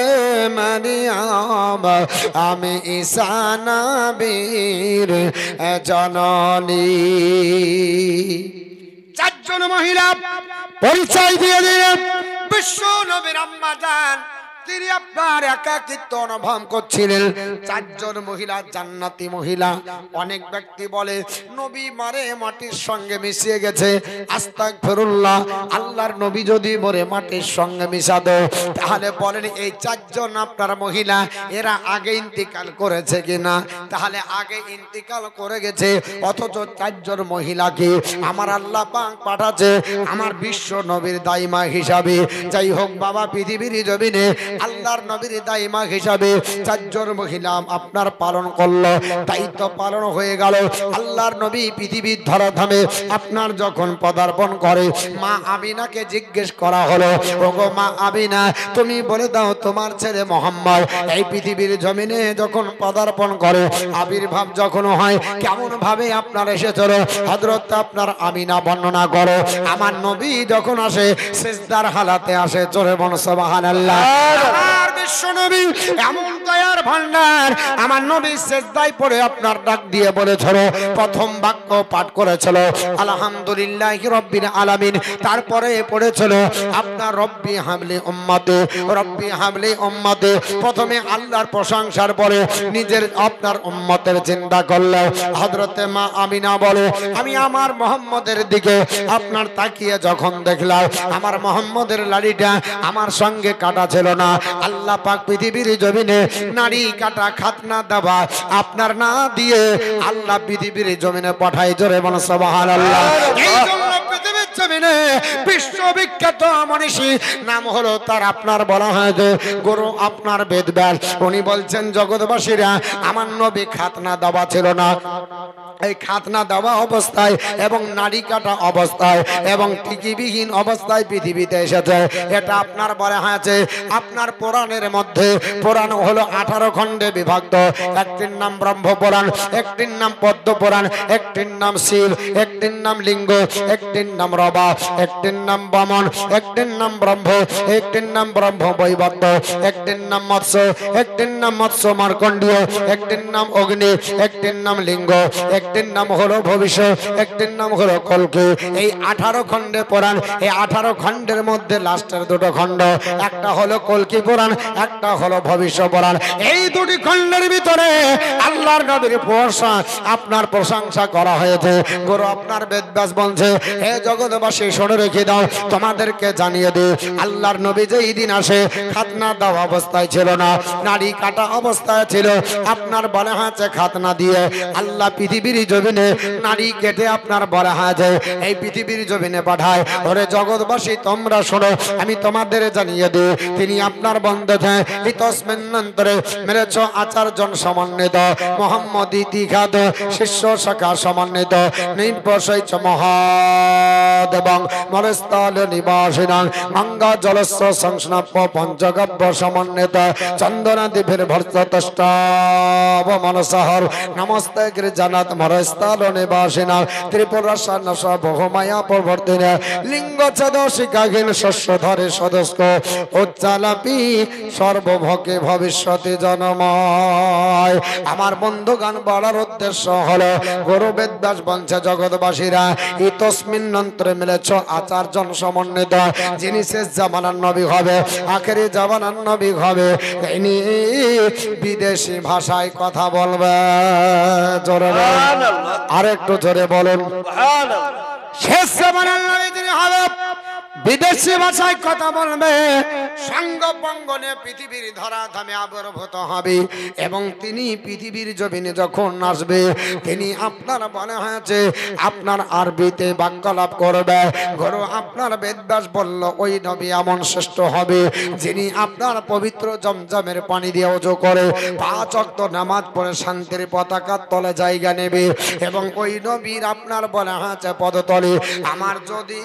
মারিয়াম আমি ঈসা নবীর জননী। চারজন মহিলা পরিচয় দিয়ে দিলেন বিশ্ব নবীর আম্মা জান। তিনি আপনার একাকিত্ব অনুভব করছিলেন। চারজন মহিলা জান্নাতি মহিলা। অনেক ব্যক্তি বলে নবী মারে মাটির সঙ্গে মিশিয়ে গেছে। আস্তাগফিরুল্লাহ, আল্লাহর নবী যদি মরে মাটির সঙ্গে মিশাতো তাহলে বলেন এই চারজন আপনার মহিলা এরা আগে ইন্তিকাল করেছে কিনা? তাহলে আগে ইন্তিকাল করে গেছে, অথচ চারজন মহিলাকে আমার আল্লাহ পাক পাঠাচ্ছে আমার বিশ্ব নবীর দাইমা হিসাবে। যাই হোক বাবা, পৃথিবীর জমিনে আল্লাহর নবীর দাইমা হিসাবে চারজন মহিলা আপনার পালন করলো, দায়িত্ব পালন হয়ে গেল। আল্লাহর নবী পৃথিবীর ধরাধামে আপনার যখন পদার্পণ করে মা আমিনাকে জিজ্ঞেস করা হলো, ওগো মা আমিনা, তুমি বলে দাও তোমার ছেলে মোহাম্মদ এই পৃথিবীর জমিনে যখন পদার্পণ করে, আবির্ভাব যখন হয়, কেমন ভাবে আপনার এসেছিল হযরত আপনার আমিনা বর্ণনা করো। আমার নবী যখন আসে সিজদার হালাতে আসে, জোরে বলো সুবহানাল্লাহ। আমার বিশ্ব নবী এমন দয়ার ভান্ডার, আমার নবী সিজদায় পড়ে আপনার ডাক দিয়ে বলেছিল, প্রথম বাক্য পাঠ করেছিল আলহামদুলিল্লাহি রাব্বিল আলামিন, তারপরে পড়েছিল আপনার রব্বি হাবলি উম্মতি, রব্বি হাবলি উম্মতি। প্রথমে আল্লাহর প্রশংসার পরে নিজের আপনার উম্মতের চিন্তা করলে হযরতে মা আমিনা বলে, আমি আমার মুহাম্মদের দিকে আপনার তাকিয়ে যখন দেখলাম আমার মুহাম্মদের লাড়িটা আমার সঙ্গে কাটা ছিল না। আল্লাহ পাক পৃথিবীর জমিনে নারী কাটা খাতনা দেওয়া আপনার না দিয়ে আল্লাহ পৃথিবীর জমিনে পাঠায়, জোরে বলো সুবহানাল্লাহ। এই জন্য পৃথিবীর জমিনে বিশ্ববিখ্যাত মনীষী নাম হলো তার আপনার বলা হয় যে গুরু আপনার বেদব্যাস। উনি বলছেন জগৎবাসীরা আমার নবী খাতনা দেওয়া ছিল না, এই খাতনা দেওয়া অবস্থায় এবং নারী কাটা অবস্থায় এবং টিকিবিহীন অবস্থায় পৃথিবীতে এসেছে। এটা আপনার বলা হয়েছে আপনার পুরাণের মধ্যে। পুরাণ হলো 18 খণ্ডে বিভক্ত। একটির নাম ব্রহ্ম পুরাণ, একটির নাম পদ্ম পুরাণ, একটির নাম শিব, একটির নাম লিঙ্গ, একটির নাম রবা, একটির নাম বামন, একটির নাম ব্রহ্ম, একটির নাম ব্রহ্ম বৈবর্ত, একটির নাম মৎস্য, একটির নাম মৎস্য মার্কণ্ডীয়, একটির নাম অগ্নি, একটির নাম লিঙ্গ, একটির নাম হলো ভবিষ্যৎ, একটির নাম হলো কল্কি। এই 18 খণ্ডে পুরাণ। এই 18 খণ্ডের মধ্যে লাস্টের দুটো খণ্ড, একটা হলো কল্কি পুরাণ, একটা হলো ভবিষ্য পুরাণ। এই দুটি খণ্ডের ভিতরে আল্লাহর নবীর আপনার প্রশংসা করা হয়েছে। গুরু আপনার বেদব্যাস বলছে, হে জগৎবাসী শুনে রেখে দাও, তোমাদেরকে জানিয়ে দিই আল্লাহর নবী যেই দিন আসে খাতনা দেওয়া অবস্থায় ছিল না, নারী কাটা অবস্থায় ছিল। আপনার বলা হয়েছে খাতনা দিয়ে আল্লাহ পৃথিবীর জমিনে নারী কেটে আপনার বলা হয়েছে এই পৃথিবীর জমিনে পাঠায়। ওরে জগৎবাসী তোমরা শোনো, আমি তোমাদের জানিয়ে দিই তিনি আপনার বন্ধে ইতস্মিন্নন্তরে মেরেছ আচারজন সমন্বিত মোহাম্মদ ইতিখাদ শিষ্য শাখা সমন্বিত নির্বসৈচ মহাদ এবং মরস্থল নিবাসিনাং গঙ্গা জলস্ব সংস্নাপ্য পঞ্চগব্য সমন্বিত চন্দনা দ্বীপের ভর্তষ্টাব মনসহর নমস্তে গিরিজানাথ মরস্থল নিবাসিনাং ত্রিপুরা সান্নস বহুমায়া প্রবর্তিনে লিঙ্গ ছেদ শিকাহীন শস্য ধরে সদস্য উচ্চালাপি সর্বভোগে ভবিষ্যতে জনময়। আমার বন্ধুগান বলার উদ্দেশ্য হলো গুরু বেদব্যাস বলছে জগৎবাসীরা ইতস্মিন্নন্তরে মিলেছ আচারজন সমন্বিত, যিনি শেষ জামানার নবী হবে, আখেরি জামানার নবী হবে, তিনি বিদেশি ভাষায় কথা বলবে। জোরে বলুন, আরেকটু জোরে বলুন। শেষ জামানার নবী তিনি হবে, বিদেশি ভাষায় কথা বলবে, সঙ্গপঙ্গনে পৃথিবীর ধরাধামে আবির্ভূত হবে এবং তিনি পৃথিবীর জমিনে যখন আসবে তিনি আপনার বলা হয়েছে আপনার আরবিতে বাক্যলাপ করবে। গুরু আপনার বেদব্যাস বলল ওই নবী এমন শ্রেষ্ঠ হবে যিনি আপনার পবিত্র জমজমের পানি দিয়ে ওযু করে 5 ওয়াক্ত নামাজ পড়ে শান্তির পতাকার তলে জায়গা নেবে এবং ওই নবীর আপনার বলা হয়েছে পদতলে আমার যদি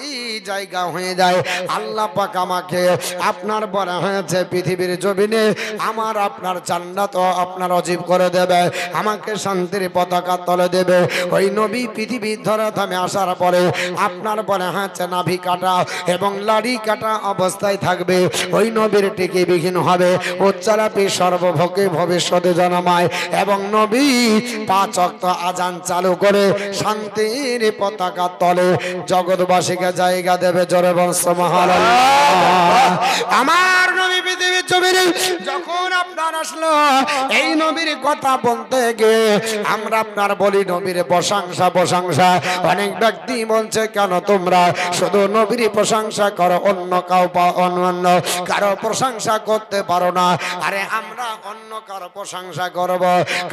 জায়গা হয়ে যায় দেয় আল্লাহ পাক আমাকে আপনার বলা হয়েছে পৃথিবীর জমিনে আমার আপনার জান্নাত ও আপনার অজীব করে দেবে, আমাকে শান্তির পতাকা তলে দেবে। ওই নবী পৃথিবীর ধরাধামে আসার পরে আপনার বলা হয়েছে নাভি কাটা এবং লাড়ি কাটা অবস্থায় থাকবে। ওই নবীর টিকি বিহীন হবে, উচ্চারাপি সর্বভোগে ভবিষ্যতে জন্মায় এবং নবী 5 ওয়াক্ত আজান চালু করে শান্তির পতাকা তলে জগৎবাসীকে জায়গা দেবে। জোরে বল সুবহানাল্লাহ। আমার নবী পৃথিবীর জমিনে যখন আপনার আসলো, এই নবীর কথা বলতে গিয়ে আমরা আপনার বলি নবীর প্রশংসা প্রশংসা। অনেক ব্যক্তি বলছে কেন তোমরা শুধু নবীর প্রশংসা করো, অন্য অন্য কারো প্রশংসা করতে পারো না? আরে আমরা অন্য কারো প্রশংসা করব,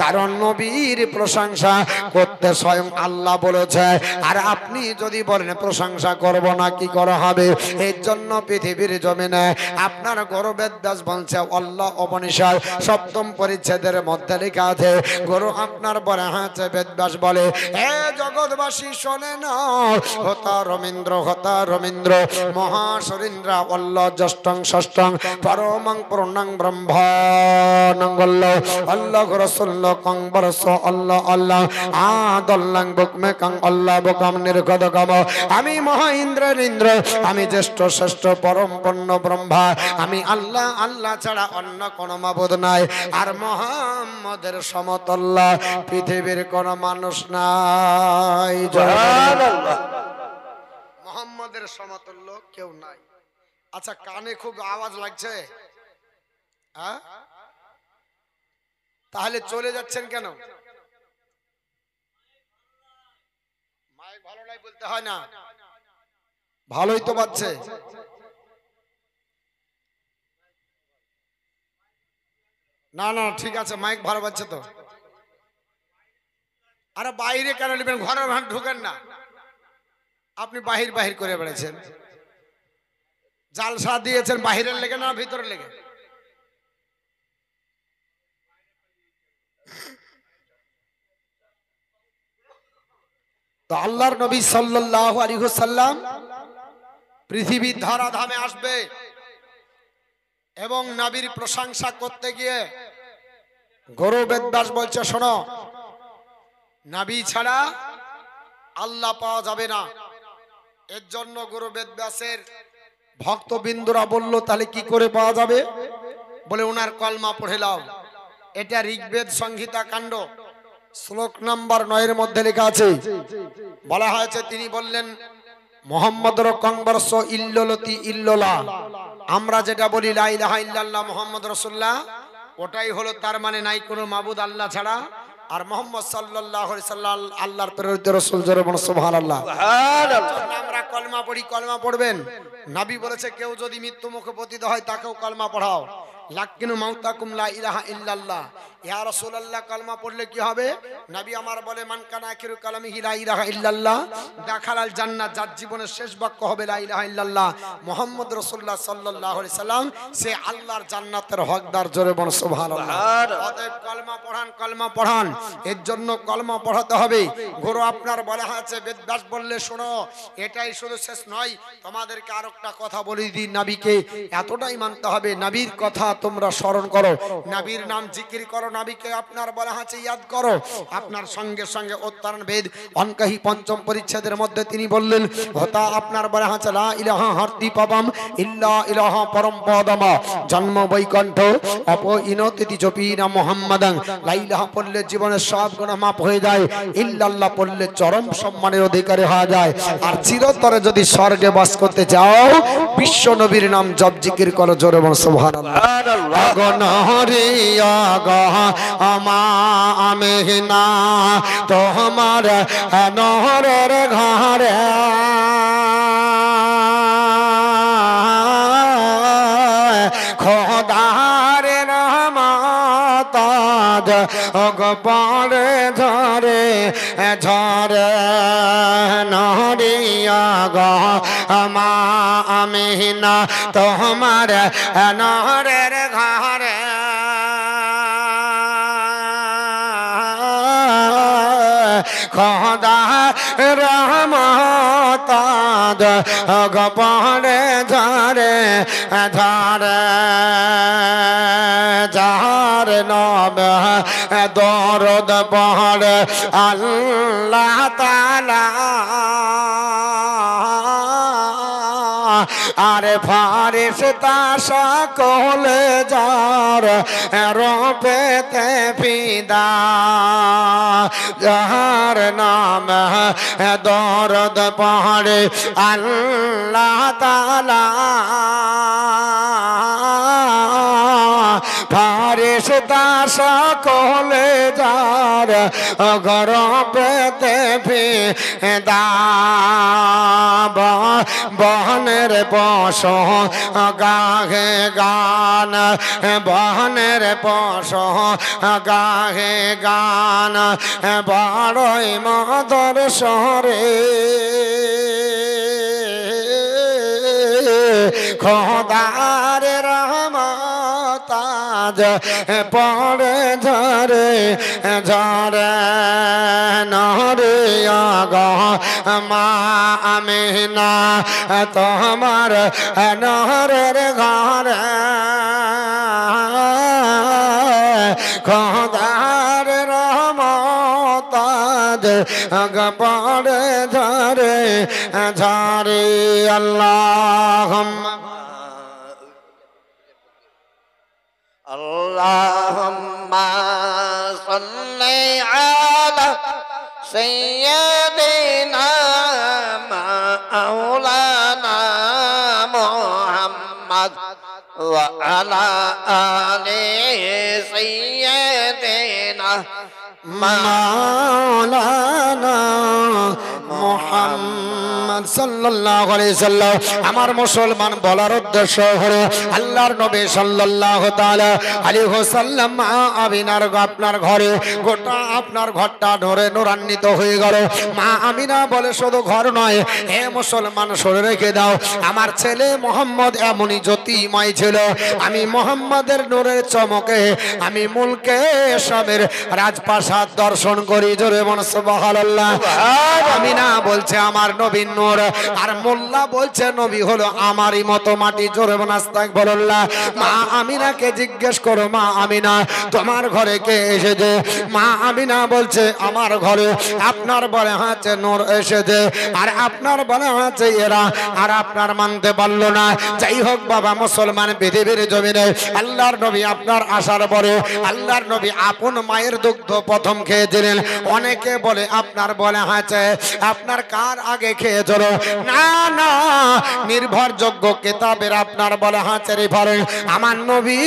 কারণ নবীর প্রশংসা করতে স্বয়ং আল্লাহ বলেছে। আর আপনি যদি বলেন প্রশংসা করব না, কি করা হবে? এর জন্য পৃথিবীর জমিনে আপনার গৌরবের দাস বলছে আল্লাহ উপনিষদ 7ম পরিচ্ছেদের মধ্যে লেখা আছে, গুরু আপনার বলে হাতে বেদব্যাস বলে, হে জগৎবাসী শোনে না, হতা রবীন্দ্র মহাশরীন্দ্র আল্লাহ জ্যেষ্ঠং ষষ্ঠং পরমং পূর্ণং ব্রহ্মানঙ্গল্ল আল্লাহ রাসূলুল্লাহ কং বরস আল্লাহ আল্লাহ আদল্লাং বুকমে কং আল্লাহ বুকম নির্গদগম। আমি মহেন্দ্রের ইন্দ্র, আমি জ্যেষ্ঠ শ্রেষ্ঠ পরম পূর্ণ ব্রহ্মা, আমি আল্লাহ, আল্লাহ ছাড়া অন্য কোন মাবুদ নাই। আর মুহাম্মদের সমতুল্য পৃথিবীর কোন মানুষ নাই। সুবহানাল্লাহ। মুহাম্মদের সমতুল্য কেউ নাই। আচ্ছা, কানে খুব আওয়াজ লাগছে, হ্যাঁ? তাহলে চলে যাচ্ছেন কেন? মাইক ভালো নাই বলতে হয় না, ভালোই তো বাজছে। না না ঠিক আছে, মাইক ভালো বাজছে তো। আরে বাইরে কেন নেবেন, ঘরের ভান ঢুকেন না। আপনি বাহির বাহির করে বেড়েছেন, জালসা দিয়েছেন বাহিরের লেগে না ভিতরের লেগে? তো আল্লাহর নবী সাল্লাল্লাহু আলাইহি ওয়াসাল্লাম পৃথিবীর ধরাধামে আসবে এবং নবীর প্রশংসা করতে গিয়ে গুরু বেদব্যাস বলছে, শোনো, নবী ছাড়া আল্লাহ পাওয়া যাবে না। এর জন্য গুরু বেদব্যাসের ভক্তবিন্দুরা বলল, তাহলে কি করে পাওয়া যাবে? বলে ওনার কলমা পড়ে নাও। এটা ঋগ্বেদ সংহিতা কাণ্ড শ্লোক নাম্বার 9 এর মধ্যে লেখা আছে। বলা হয়েছে, তিনি বললেন মুহাম্মদুর কংবরস ইল্ললতি ইল্ললা। আমরা যেটা বলি লা ইলাহা ইল্লাল্লাহ মুহাম্মদ রাসূলুল্লাহ, ওটাই হলো তার মানে নাই কোনো মাবুদ আল্লাহ ছাড়া। আর মুহাম্মদ সাল্লাল্লাহু আলাইহি সাল্লাম আল্লাহর প্রেরিত রাসূল। জোরে বলুন সুবহানাল্লাহ। সুবহানাল্লাহ। আমরা কলমা পড়ি, কলমা পড়বেন। নবী বলেছে, কেউ যদি মৃত্যু মুখে পতিত হয় তাকেও কলমা পড়াও। লাকিনু মাউতাকুম লা ইলাহা ইল্লাল্লাহ। ইয়া রাসূলুল্লাহ, কলমা পড়লে কি হবে? নবী আমার বলে, মান কানা আখিরু কালামিহি লা ইলাহা ইল্লাল্লাহ দাখালাল জান্নাত। যার জীবনের শেষ বাক্য হবে লা ইলাহা ইল্লাল্লাহ মুহাম্মদ রাসূলুল্লাহ সাল্লাল্লাহু আলাইহি সাল্লাম, সে আল্লাহর জান্নাতের হকদার। জোরে বলুন সুবহানাল্লাহ। অতএব কলমা পড়ান, কলমা পড়ান। এর জন্য কলমা পড়াতে হবে। গুরু আপনার বলা আছে, বেদব্যাস বললে, শোনো, এটাই শুধু শেষ নয়, তোমাদেরকে আরেকটা কথা বলে দিই। নবীকে এতটাই মানতে হবে, নবীর কথা তোমরা স্মরণ করো, নবীর নাম জিকির করো, নবীকে আপনার বলা আছে ইয়াদ করো। আপনার সঙ্গে সঙ্গে উত্তরণ বেদ অনকাহি 5ম পরিচ্ছেদের মধ্যে তিনি বললেন, হতা আপনার বলা আছে লা ইলাহা হারতি পাবাম ইল্লা ইলাহা পরম পদমা জন্ম বৈকুণ্ঠ অপইনতি জপিনা মুহাম্মাদান। লা ইলাহা পড়লে জীবনের সব গুনাহ মাফ হয়ে যায়, ইল্লাল্লাহ পড়লে চরম সম্মানের অধিকারী হওয়া যায়। আর চিরতরে যদি স্বর্গে বাস করতে চাও, বিশ্ব নবীর নাম জপ জিকির করো। জোরে বল সুবহানাল্লাহ। আগনহরিয়া গহ আমা আমেনা তোমার নহরের ঘরে খোদার রহমত অগপরে ধরে ঝরে নহরিয়া গহ আমা আমেনা তোমার নহরের ঘরে খোদা রহমত গোপনে ঝরে ঝরে যার নাম দরদ পড়ে আল্লাহ তাআলা আরে ফারিস্তা সকলে যার রবেতে ফিদা যার নাম দরদ পড়ে আল্লাহ তাআলা ফারিস্তা সকলে যার রবেতে ফিদা বহনের পশু গাহে গান বহনের পশু গাহে গান বড়ই মধুর স্বরে খোদার রহমত পড়ে ঝরে ঝরে নরিয়া গো মা আমিনা তোমার নহরের ঘরে খোদার রহমত পড়ে ঝরে ঝরে আল্লাহুম্মা اللهم صل على سيدنا مولانا محمد وعلى آل سيدنا مولانا মুহাম্মদ সাল্লাল্লাহু আলাইহি সাল্লাম। আমার মুসলমান বলার উদ্দেশ্য হলো আল্লাহর নবী সাল্লাল্লাহু তাআলা আলাইহি ওয়াসাল্লাম মা আমিনার আপনার ঘরে গোটা আপনার ঘরটা নূরে নূরান্বিত হয়ে গেল। মা আমিনা বলে শুধু ঘর নয়, হে মুসলমান শুনে রেখে দাও, আমার ছেলে মোহাম্মদ এমনই জ্যোতিময় ছিল। আমি মোহাম্মদের নূরের চমকে আমি মুলকে শামের রাজপ্রাসাদ দর্শন করি। জোরে বলুন সুবহানাল্লাহ। আমিনা বলছে আমার নবীর নূর, আর মোল্লা বলছে নবী হলো আমারই মতো মাটি। জোরে বলুন আস্তাগফিরুল্লাহ। মা আমিনাকে জিজ্ঞেস করো, মা আমিনা তোমার ঘরে কে এসেছে? মা আমিনা বলছে আমার ঘরে আপনার বলে হাতে নূর এসেছে, আর আপনার বলে হাতে এরা, আর আপনার মানতে পারলো না। যাই হোক বাবা মুসলমান, পৃথিবীর জমিনে আল্লাহর নবী আপনার আসার পরে আল্লাহর নবী আপন মায়ের দুগ্ধ প্রথম খেয়েছিলেন। অনেকে বলে আপনার বলে হাতে আপনার কার আগে খেয়েছিল? না না, নির্ভরযোগ্য কিতাবের আপনার বলে হাতে রেফারেন্স আমার নবী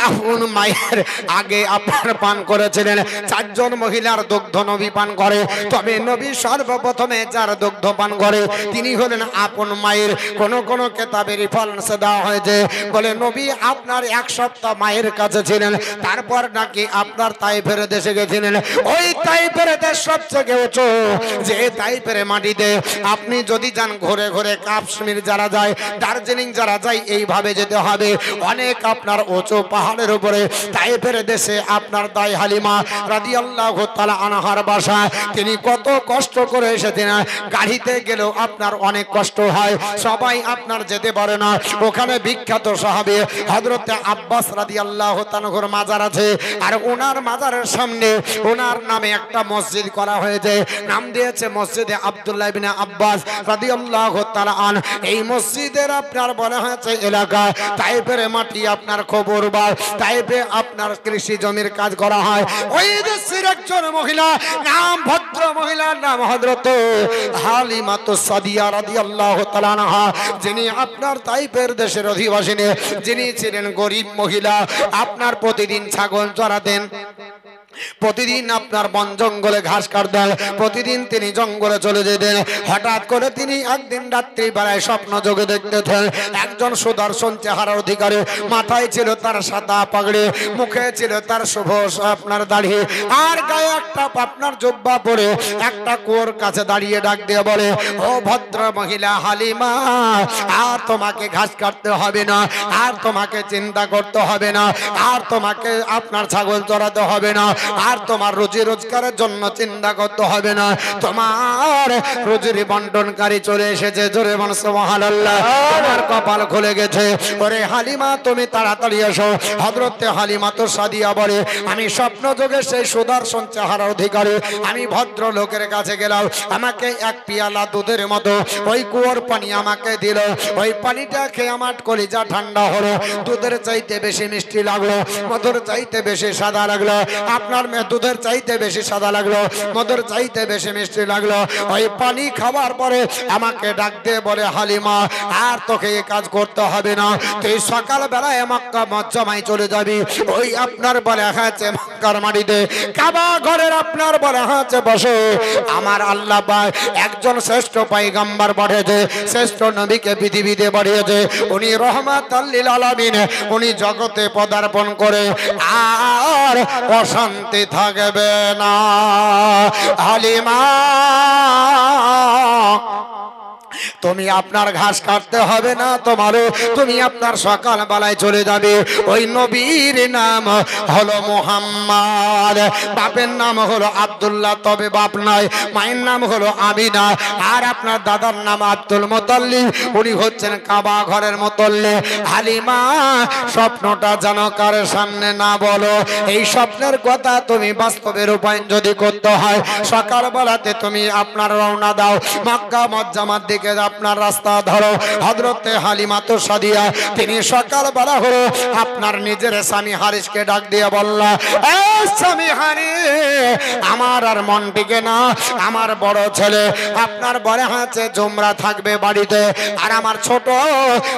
আপন মায়ের আগে আপনার পান করেছিলেন। চারজন মহিলার দুগ্ধ নবী পান করে, তবে নবী সর্বপ্রথমে যার দুগ্ধ পান করে তিনি হলেন আপন মায়ের। কোন কোন কিতাবে রেফারেন্স দেওয়া হয়েছে বলে নবী আপনার এক সপ্তাহ মায়ের কাছে ছিলেন, তারপর নাকি আপনার তাইফের দেশে গেছিলেন। ওই তাইফের দেশ সবচেয়ে উঁচু, যে তাইফের মাটিতে আপনি যদি যান ঘুরে ঘুরে কাশ্মীর যারা যায়, দার্জিলিং যারা যায়, এইভাবে যেতে হবে অনেক আপনার উঁচু পাহাড়ের উপরে। তাইফের দেশে আপনার দাই হালিমা রাদিয়াল্লাহু তাআলা আনহার বাসা। তিনি কত কষ্ট করে এসেছেন, গাড়িতে গেলেও আপনার অনেক কষ্ট হয়, সবাই আপনার যেতে পারে না। ওখানে বিখ্যাত সাহাবী হযরত আব্বাস রাদিয়াল্লাহু তাআলার মাজার আছে, আর ওনার মাজারের সামনে ওনার নামে একটা মসজিদ করা হয়েছে, নাম দিয়েছে মসজিদে আব্দুল্লাহ ইবনে আব্বাস রাদিয়াল্লাহু তাআলা আন। এই মসজিদের আপনার বলা হয়েছে এলাকা তাইফের মাটি আপনার খবর বা তাইফে আপনার কৃষি জমির কাজ করা হয়। ওই দেশের একজন মহিলা, নাম ভদ্র মহিলার নাম হযরত হালিমাতু সাদিয়া রাদিয়াল্লাহু তাআলা আনহা, যিনি আপনার তাইফের দেশের অধিবাসিনী, যিনি ছিলেন গরিব মহিলা। আপনার প্রতিদিন ছাগল চড়াতেন, প্রতিদিন আপনার বন জঙ্গলে ঘাস কাটতেন, প্রতিদিন তিনি জঙ্গলে চলে যেতেন। হঠাৎ করে তিনি একদিন রাত্রি বেলায় স্বপ্ন যোগে দেখতেছেন একজন সুদর্শন চেহারার অধিকারী, মাথায় ছিল তার সাদা পাগড়ি, মুখে ছিল তার শুভ আপনার দাড়ি, আর গায়ে একটা আপনার জুব্বা পরে একটা কুয়োর কাছে দাঁড়িয়ে ডাক দিয়ে বলে, ও ভদ্র মহিলা হালিমা, আর তোমাকে ঘাস কাটতে হবে না, আর তোমাকে চিন্তা করতে হবে না, আর তোমাকে আপনার ছাগল চড়াতে হবে না। আর তোমার রুজি রোজগারের জন্য চিন্তা করতে হবে না, তোমার রুজির বন্টনকারী চলে এসেছে। জোরে বল সুবহানাল্লাহ। তোমার কপাল খুলে গেছে। ওরে হালিমা তুমি তাড়াতাড়ি এসো। হযরতে হালিমা তো সাদিয়া বলে, আমি স্বপ্ন যোগে সেই সুদর্শন চেহারার অধিকারী আমি ভদ্র লোকের কাছে গেলাম, আমাকে এক পিয়ালা দুধের মতো ওই কুয়োর পানি আমাকে দিল। ওই পানিটা খেয়ে আমার কলিজা ঠান্ডা হলো। দুধের চাইতে বেশি মিষ্টি লাগলো, মধুর চাইতে বেশি সাদা লাগলো। আপনার মেয়ে দুধের চাইতে বেশি সাদা লাগলো, মধুর চাইতে বেশি মিষ্টি লাগলো। ওই পানি খাওয়ার পরে আমাকে ডাক দিয়ে বলে, হালিমা আর তোকে এই কাজ করতে হবে না, তুই সকাল বেলায় মক্কা মজ্জামায় চলে যাবি। ওই আপনার বলে হাঁচে মক্কার মাটিতে কাবা ঘরের আপনার বলে হাঁচে বসে আমার আল্লাহ পাক একজন শ্রেষ্ঠ পয়গম্বর পাঠিয়েছে, শ্রেষ্ঠ নবীকে পৃথিবীতে পাঠিয়েছে। উনি রহমাতাল লিল আলামিন, উনি জগতে পদার্পণ করে আর অশান্তি থাকবে না। হালিমা তুমি আপনার ঘাস কাটতে হবে না, তোমারও তুমি আপনার সকাল বেলায় চলে যাবে। ওই নবীর নাম হলো মুহাম্মদ, বাপের নাম হলো আব্দুল্লাহ, তবে বাপ নয়, মায়ের নাম হলো আমিনা, আর আপনার দাদার নাম আব্দুল মুতাল্লিব, উনি হচ্ছেন কাবা ঘরের মুতাল্লি। হালিমা স্বপ্নটা যেন কারোর সামনে না বলো। এই স্বপ্নের কথা তুমি বাস্তবে রূপায়ণ যদি করতে হয়, সকাল বেলাতে তুমি আপনার রওনা দাও মক্কা মজ্জামার দিকে, আপনার রাস্তা ধরো। হযরতে হালিমা তো সাদিয়া তিনি সকাল বেলা হলো আপনার নিজের স্বামী হারিসকে ডাক দিয়ে বলল, এই স্বামী হারিস, আমার আর মন টিকে না, আমার বড় ছেলে আপনার বড় হাতে জুমরা থাকবে বাড়িতে, আর আমার ছোট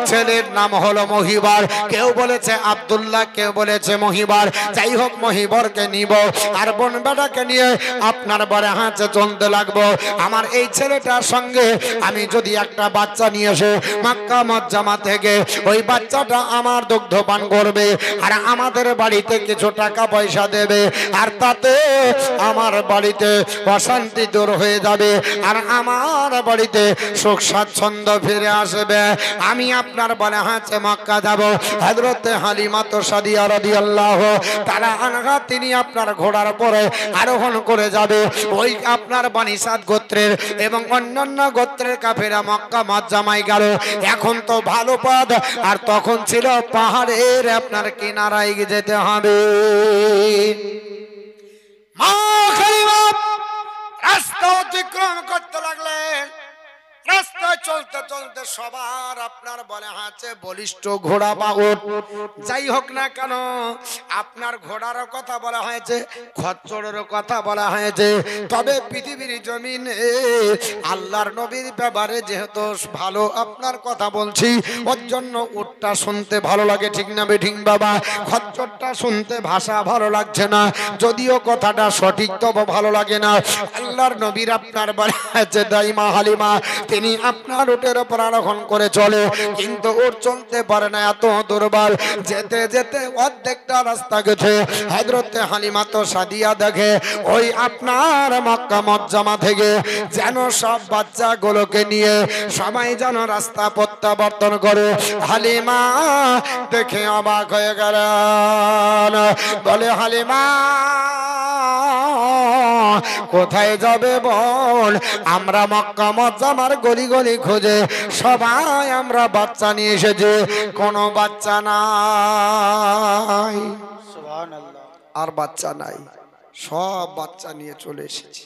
ছেলের নাম হলো মহিবার, কেউ বলেছে আব্দুল্লাহ, কেউ বলেছে মহিবার, যাই হোক মহিবরকে নিব আর বোন বেটাকে নিয়ে আপনার বড় হাতে চলতে লাগবো। আমার এই ছেলেটার সঙ্গে আমি যদি একটা বাচ্চা নিয়ে এসে মক্কা মজ্জামা থেকে ওই বাচ্চাটা আমার দুগ্ধ পান করবে আর আমাদের বাড়িতে কিছু টাকা পয়সা দেবে, আর তাতে আমার বাড়িতে অশান্তি দূর হয়ে যাবে আর আমার বাড়িতে সুখ স্বাচ্ছন্দ্য ফিরে আসবে। আমি আপনার বলে হাঁচে মক্কা যাব। হযরতে হালিমা তো সাদিয়া রাদিয়াল্লাহু তাআলা আনহা তিনি আপনার ঘোড়ার পরে আরোহণ করে যাবে। ওই আপনার বনি সাদ গোত্রের এবং অন্যান্য গোত্রের কাফেরা মক্কা মজ্জামায় গেল। এখন তো ভালো পথ, আর তখন ছিল পাহাড়ের আপনার কিনারায় যেতে হবে। মা খালিমা রাস্তা অতিক্রম করতে লাগলেন। রাস্তায় চলতে চলতে সবার আপনার বলে হাঁচে বলিষ্ঠ ঘোড়া বা উট, যাই হোক না কেন আপনার ঘোড়ারও কথা বলা হয়েছে, খচ্চরেরও কথা বলা হয়েছে, তবে পৃথিবীর জমিনে আল্লাহর নবীর ব্যাপারে যেহেতু ভালো আপনার কথা বলছি, ওর জন্য উটটা শুনতে ভালো লাগে, ঠিক না বেঠিক বাবা? খচ্চরটা শুনতে ভাষা ভালো লাগছে না, যদিও কথাটা সঠিক তবে ভালো লাগে না। আল্লাহর নবীর আপনার বলে আছে দাইমা হালিমা তিনি আপনার উটের উপর আরোহণ করে চলে, কিন্তু উট চলতে পারে না, এত দুর্বল। যেতে যেতে অর্ধেকটা রাস্তা গেছে। হযরতে হালিমা তো সাদিয়া দেখে ওই আপনার মক্কা মজ্জামা থেকে যেন সব বাচ্চাগুলোকে নিয়ে সবাই যেন রাস্তা প্রত্যাবর্তন করে। হালিমা দেখে অবাক হয়ে গেলেন, বলে হালিমা কোথায় যাবে বল? আমরা মক্কা মজ্জামার গলি গলি খুঁজে সবাই আমরা বাচ্চা নিয়ে এসেছি, কোনো বাচ্চা নাই। সুবহানাল্লাহ। আর বাচ্চা নাই, সব বাচ্চা নিয়ে চলে এসেছি।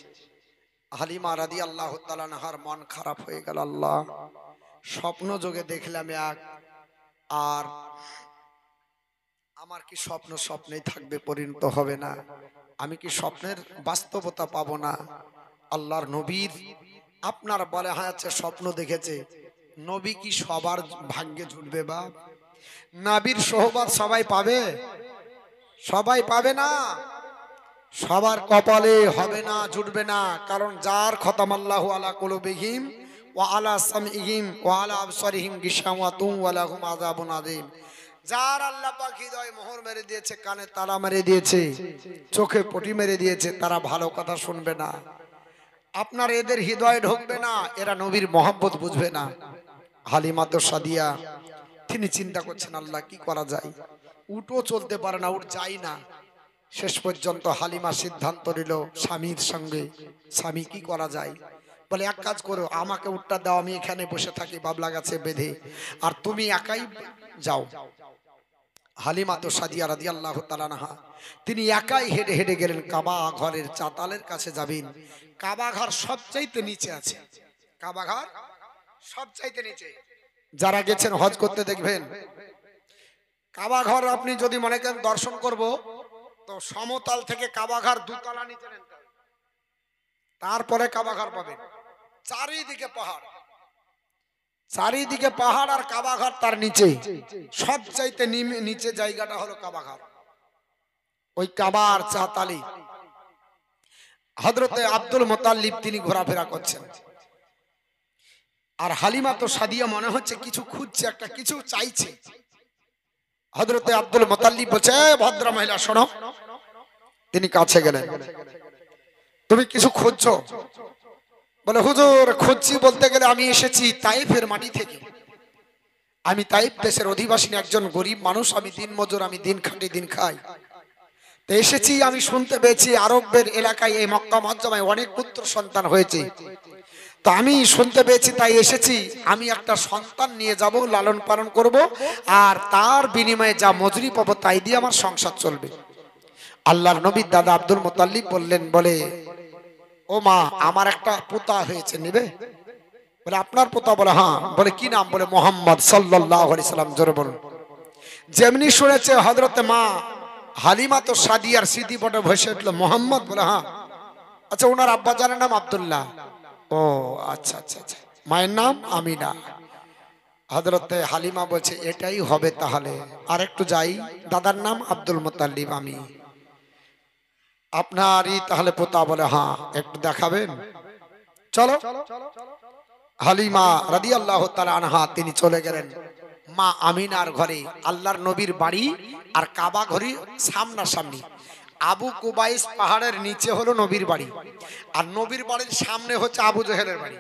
হালিমা রাদিয়াল্লাহু তাআলা আনহার মন খারাপ হয়ে গেল। আল্লাহ, স্বপ্ন যোগে দেখলাম এক, আর আমার কি স্বপ্ন স্বপ্নেই থাকবে, পরিণত হবে না? আমি কি স্বপ্নের বাস্তবতা পাবো না? আল্লাহর নবীর আপনার বলে হয়েছে স্বপ্ন দেখেছে, নবী কি সবার ভাগ্যে জুটবে? বা নবীর সোহবত সবাই পাবে? সবাই পাবে না, সবার কপালে হবে না, জুটবে না। কারণ যার খতামাল্লাহু আলা কুলুবিহিম ওয়া আলা সামইহিম ওয়া আলা আবসারিহিম গিশাওয়াতুন ওয়া লাহুম আযাবুন আযীম, যার আল্লাহ পাক হৃদয় মোহর মেরে দিয়েছে, কানে তালা মেরে দিয়েছে, চোখে পটি মেরে দিয়েছে, তারা ভালো কথা শুনবে না। আপনার এদের হৃদয়ে ঢুকবে না, এরা নবীর মহব্বত বুঝবে না। হালিমা তো সাদিয়া তিনি চিন্তা করছেন, আল্লাহ কি করা যায়? উটও চলতে পারে না, উট যাই না, শেষ পর্যন্ত হালিমা সিদ্ধান্ত নিল স্বামীর সঙ্গে, স্বামী কি করা যায়? বলে এক কাজ করো, আমাকে উটটা দাও, আমি এখানে বসে থাকি বাবলা গাছে বেঁধে, আর তুমি একাই যাও। হালিমা তো সাদিয়া রাদিয়াল্লাহু তাআলা আনহা তিনি একাই হেঁটে হেঁটে গেলেন কাবা ঘরের চাতালের কাছে যাবেন। কাবা ঘর সবচাইতে নিচে আছে, কাবা ঘর সবচাইতে নিচে। যারা গেছেন হজ করতে দেখবেন কাবা ঘর আপনি যদি মনে করেন দর্শন করব, তো সমতল থেকে কাবা ঘর দুতলা নিচে নামতে হবে, তারপরে কাবা ঘর পাবেন। চারিদিকে পাহাড়, চারিদিকে পাহাড়, আর কাবা ঘর তার নিচে। সবচাইতে নিচে জায়গাটা হলো কাবা ঘর। ওই কাবার চাতালি হযরতে আব্দুল মুতাল্লিব তিনি ঘোরাফেরা করছেন, আর হালিমা তো সাদিয়া মনে হচ্ছে কিছু খুঁজছে, একটা কিছু চাইছে। হযরতে আব্দুল মুতাল্লিব বলছে, ভদ্র মহিলা শোনো। তিনি কাছে গেলেন, তুমি কিছু খুঁজছো? বলে হুজুর খুঁজছি বলতে গেলে আমি এসেছি তাইফের মাটি থেকে। আমি তাইফ দেশের অধিবাসী, একজন গরিব মানুষ, আমি দিন মজুর, আমি দিন খাটি দিন খাই। তো এসেছি, আমি শুনতে পেয়েছি আরবের এলাকায় এই মক্কা মুআজ্জামায় অনেক পুত্র সন্তান হয়েছে। তো আমি শুনতে পেয়েছি, তাই এসেছি। আমি একটা সন্তান নিয়ে যাব, লালন পালন করব, আর তার বিনিময়ে যা মজুরি পাবো তাই দিয়ে আমার সংসার চলবে। আল্লাহর নবীর দাদা আব্দুল মুতাল্লিব বললেন, বলে ও মা, আমার একটা পোতা হয়েছে, নিবে? বলে আপনার পোতা? বলে হ্যাঁ। বলে কি নাম? বলে মুহাম্মদ সাল্লাল্লাহু আলাইহি সাল্লাম। জোরে বলুন। যেমনি শুনেছে হযরতে মা হালিমা তো সাদিয়ার স্মৃতি পটে ভেসে উঠল, মুহাম্মদ? বলে হ্যাঁ। আচ্ছা, ওনার আব্বা জানের নাম আব্দুল্লাহ? ও আচ্ছা আচ্ছা আচ্ছা। মায়ের নাম আমিনা। হযরতে হালিমা বলছে এটাই হবে তাহলে, আর একটু যাই। দাদার নাম আব্দুল মুতাল্লিব, আমি আপনারই তাহলে পোতা? বলে হ্যাঁ। একটু দেখাবেন? চলো। হালিমা রাদিয়াল্লাহু তাআলা আনহা তিনি চলে গেলেন মা আমিনার ঘরে। আল্লাহর নবীর বাড়ি আর কাবা ঘড়ি সামনাসামনি। আবু কুবাইস পাহাড়ের নিচে হলো নবীর বাড়ি, আর নবীর বাড়ির সামনে হচ্ছে আবু জেহেলের বাড়ি,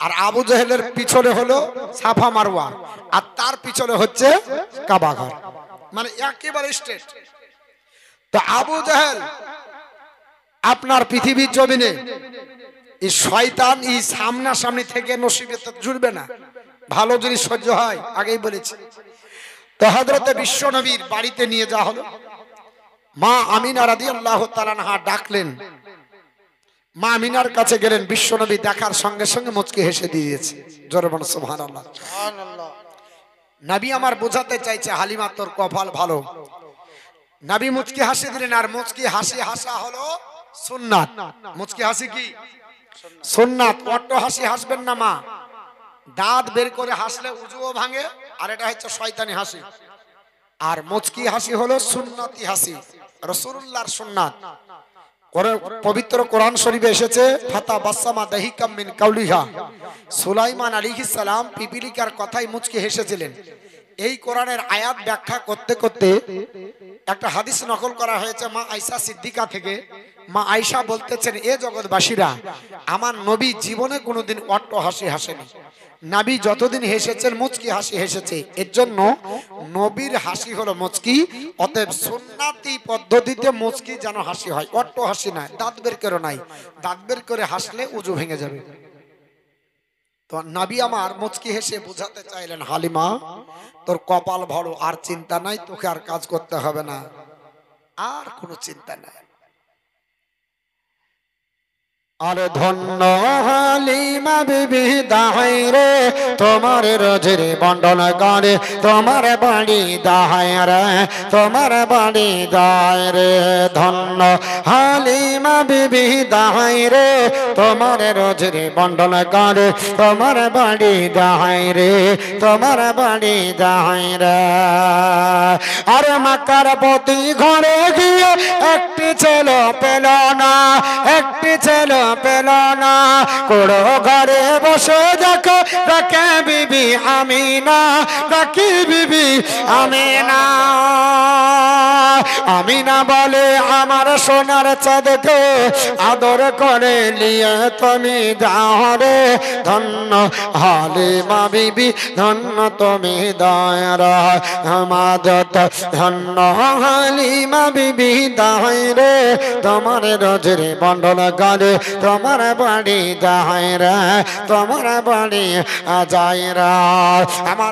আর আবু জেহেলের পিছনে হলো সাফা মারওয়া, আর তার পিছনে হচ্ছে কাবা ঘর, মানে একেবারে স্ট্রেট। তো আবু জেহেল আপনার পৃথিবীর জমিনে এই শয়তান এই সামনাসামনি থেকে নসিবে তো জুড়বে না, ভালো যদি সহ্য হয়, আগেই বলেছি। তো হযরতে বিশ্ব নবীর বাড়িতে নিয়ে যাওয়া হলো। মা আমিনা রাদিয়াল্লাহু তাআলা আনহা ডাকলেন, মা আমিনার কাছে গেলেন। বিশ্ব নবী দেখার সঙ্গে সঙ্গে মুচকি হেসে দিয়েছে। জোরে বলুন সুবহানাল্লাহ। সুবহানাল্লাহ। নবী আমার বোঝাতে চাইছে হালিমা তোর কপাল ভালো। নবী মুচকি হাসি দিলেন, আর মুচকি হাসি হাসা হলো সুন্নাত। মুচকি হাসি কি সুন্নাত। অট্ট হাসি হাসবেন না মা, দাঁত বের করে হাসলে উজুও ভাঙে, আর এটা হচ্ছে শয়তানি হাসি। আর মুচকি হাসি হলো সুন্নতি হাসি, রাসূলুল্লাহর সুন্নাত। পবিত্র কোরআন শরীফে এসেছে ফাতা বাসামা দাহিকাম মিন কাউলিহা। সুলাইমান আলাইহিস সালাম পিপিলিকার কথাই মুচকি হেসেছিলেন। এই কোরআনের আয়াত ব্যাখ্যা করতে করতে একটা হাদিস নকল করা হয়েছে মা আয়েশা সিদ্দিকা থেকে। মা আয়েশা বলতেছেন, এ জগৎবাসীরা, আমার নবী জীবনে কোনোদিন অট্ট হাসি হাসেনি। নবী যতদিন হেসেছেন মুচকি হাসি হেসেছে। এর জন্য নবীর হাসি হলো মুচকি। অতএব সুন্নাতি পদ্ধতিতে মুচকি যেন হাসি হয়, অট্ট হাসি নয়। দাঁত বের করে নাই, দাঁত বের করে হাসলে উজু ভেঙে যাবে। তো নবী আমার মুচকি হেসে বোঝাতে চাইলেন, হালিমা তোর কপাল ভালো, আর চিন্তা নাই, তোকে আর কাজ করতে হবে না, আর কোনো চিন্তা নাই। আরে ধন্য হালিমা বিবি দাহাই রে, তোমার রোজের বন্ডন করে, তোমার বাড়ি দাহাই রে, তোমার বাড়ি দায় রে। ধন্য হালিমা বিবি দাহাই রে, তোমার রোজের বন্ডন করে, তোমার বাড়ি দাহাই রে, তোমার বাড়ি দাহাই রে। আরে মাকার প্রতি ঘরে গিয়ে একটি ছেলে পেল না, একটি ছেলে পেল না। কোড়ো ঘরে বসে দেখো ডাকে বিবি আমিনা, ডাকি বিবি আমিনা। আমিনা বলে আমার সোনার চাঁদকে আদর করে নিয়ে তুমি যাও রে ধন্য হালিমা বিবি ধন্য তুমি দয়ার আমাদত ধন্য হালিমা বিবি দায় রে তোমার রোজরে বন্ধন গালে তোমার বাড়ি যায় রে তোমার বাড়ি যায় রে আমার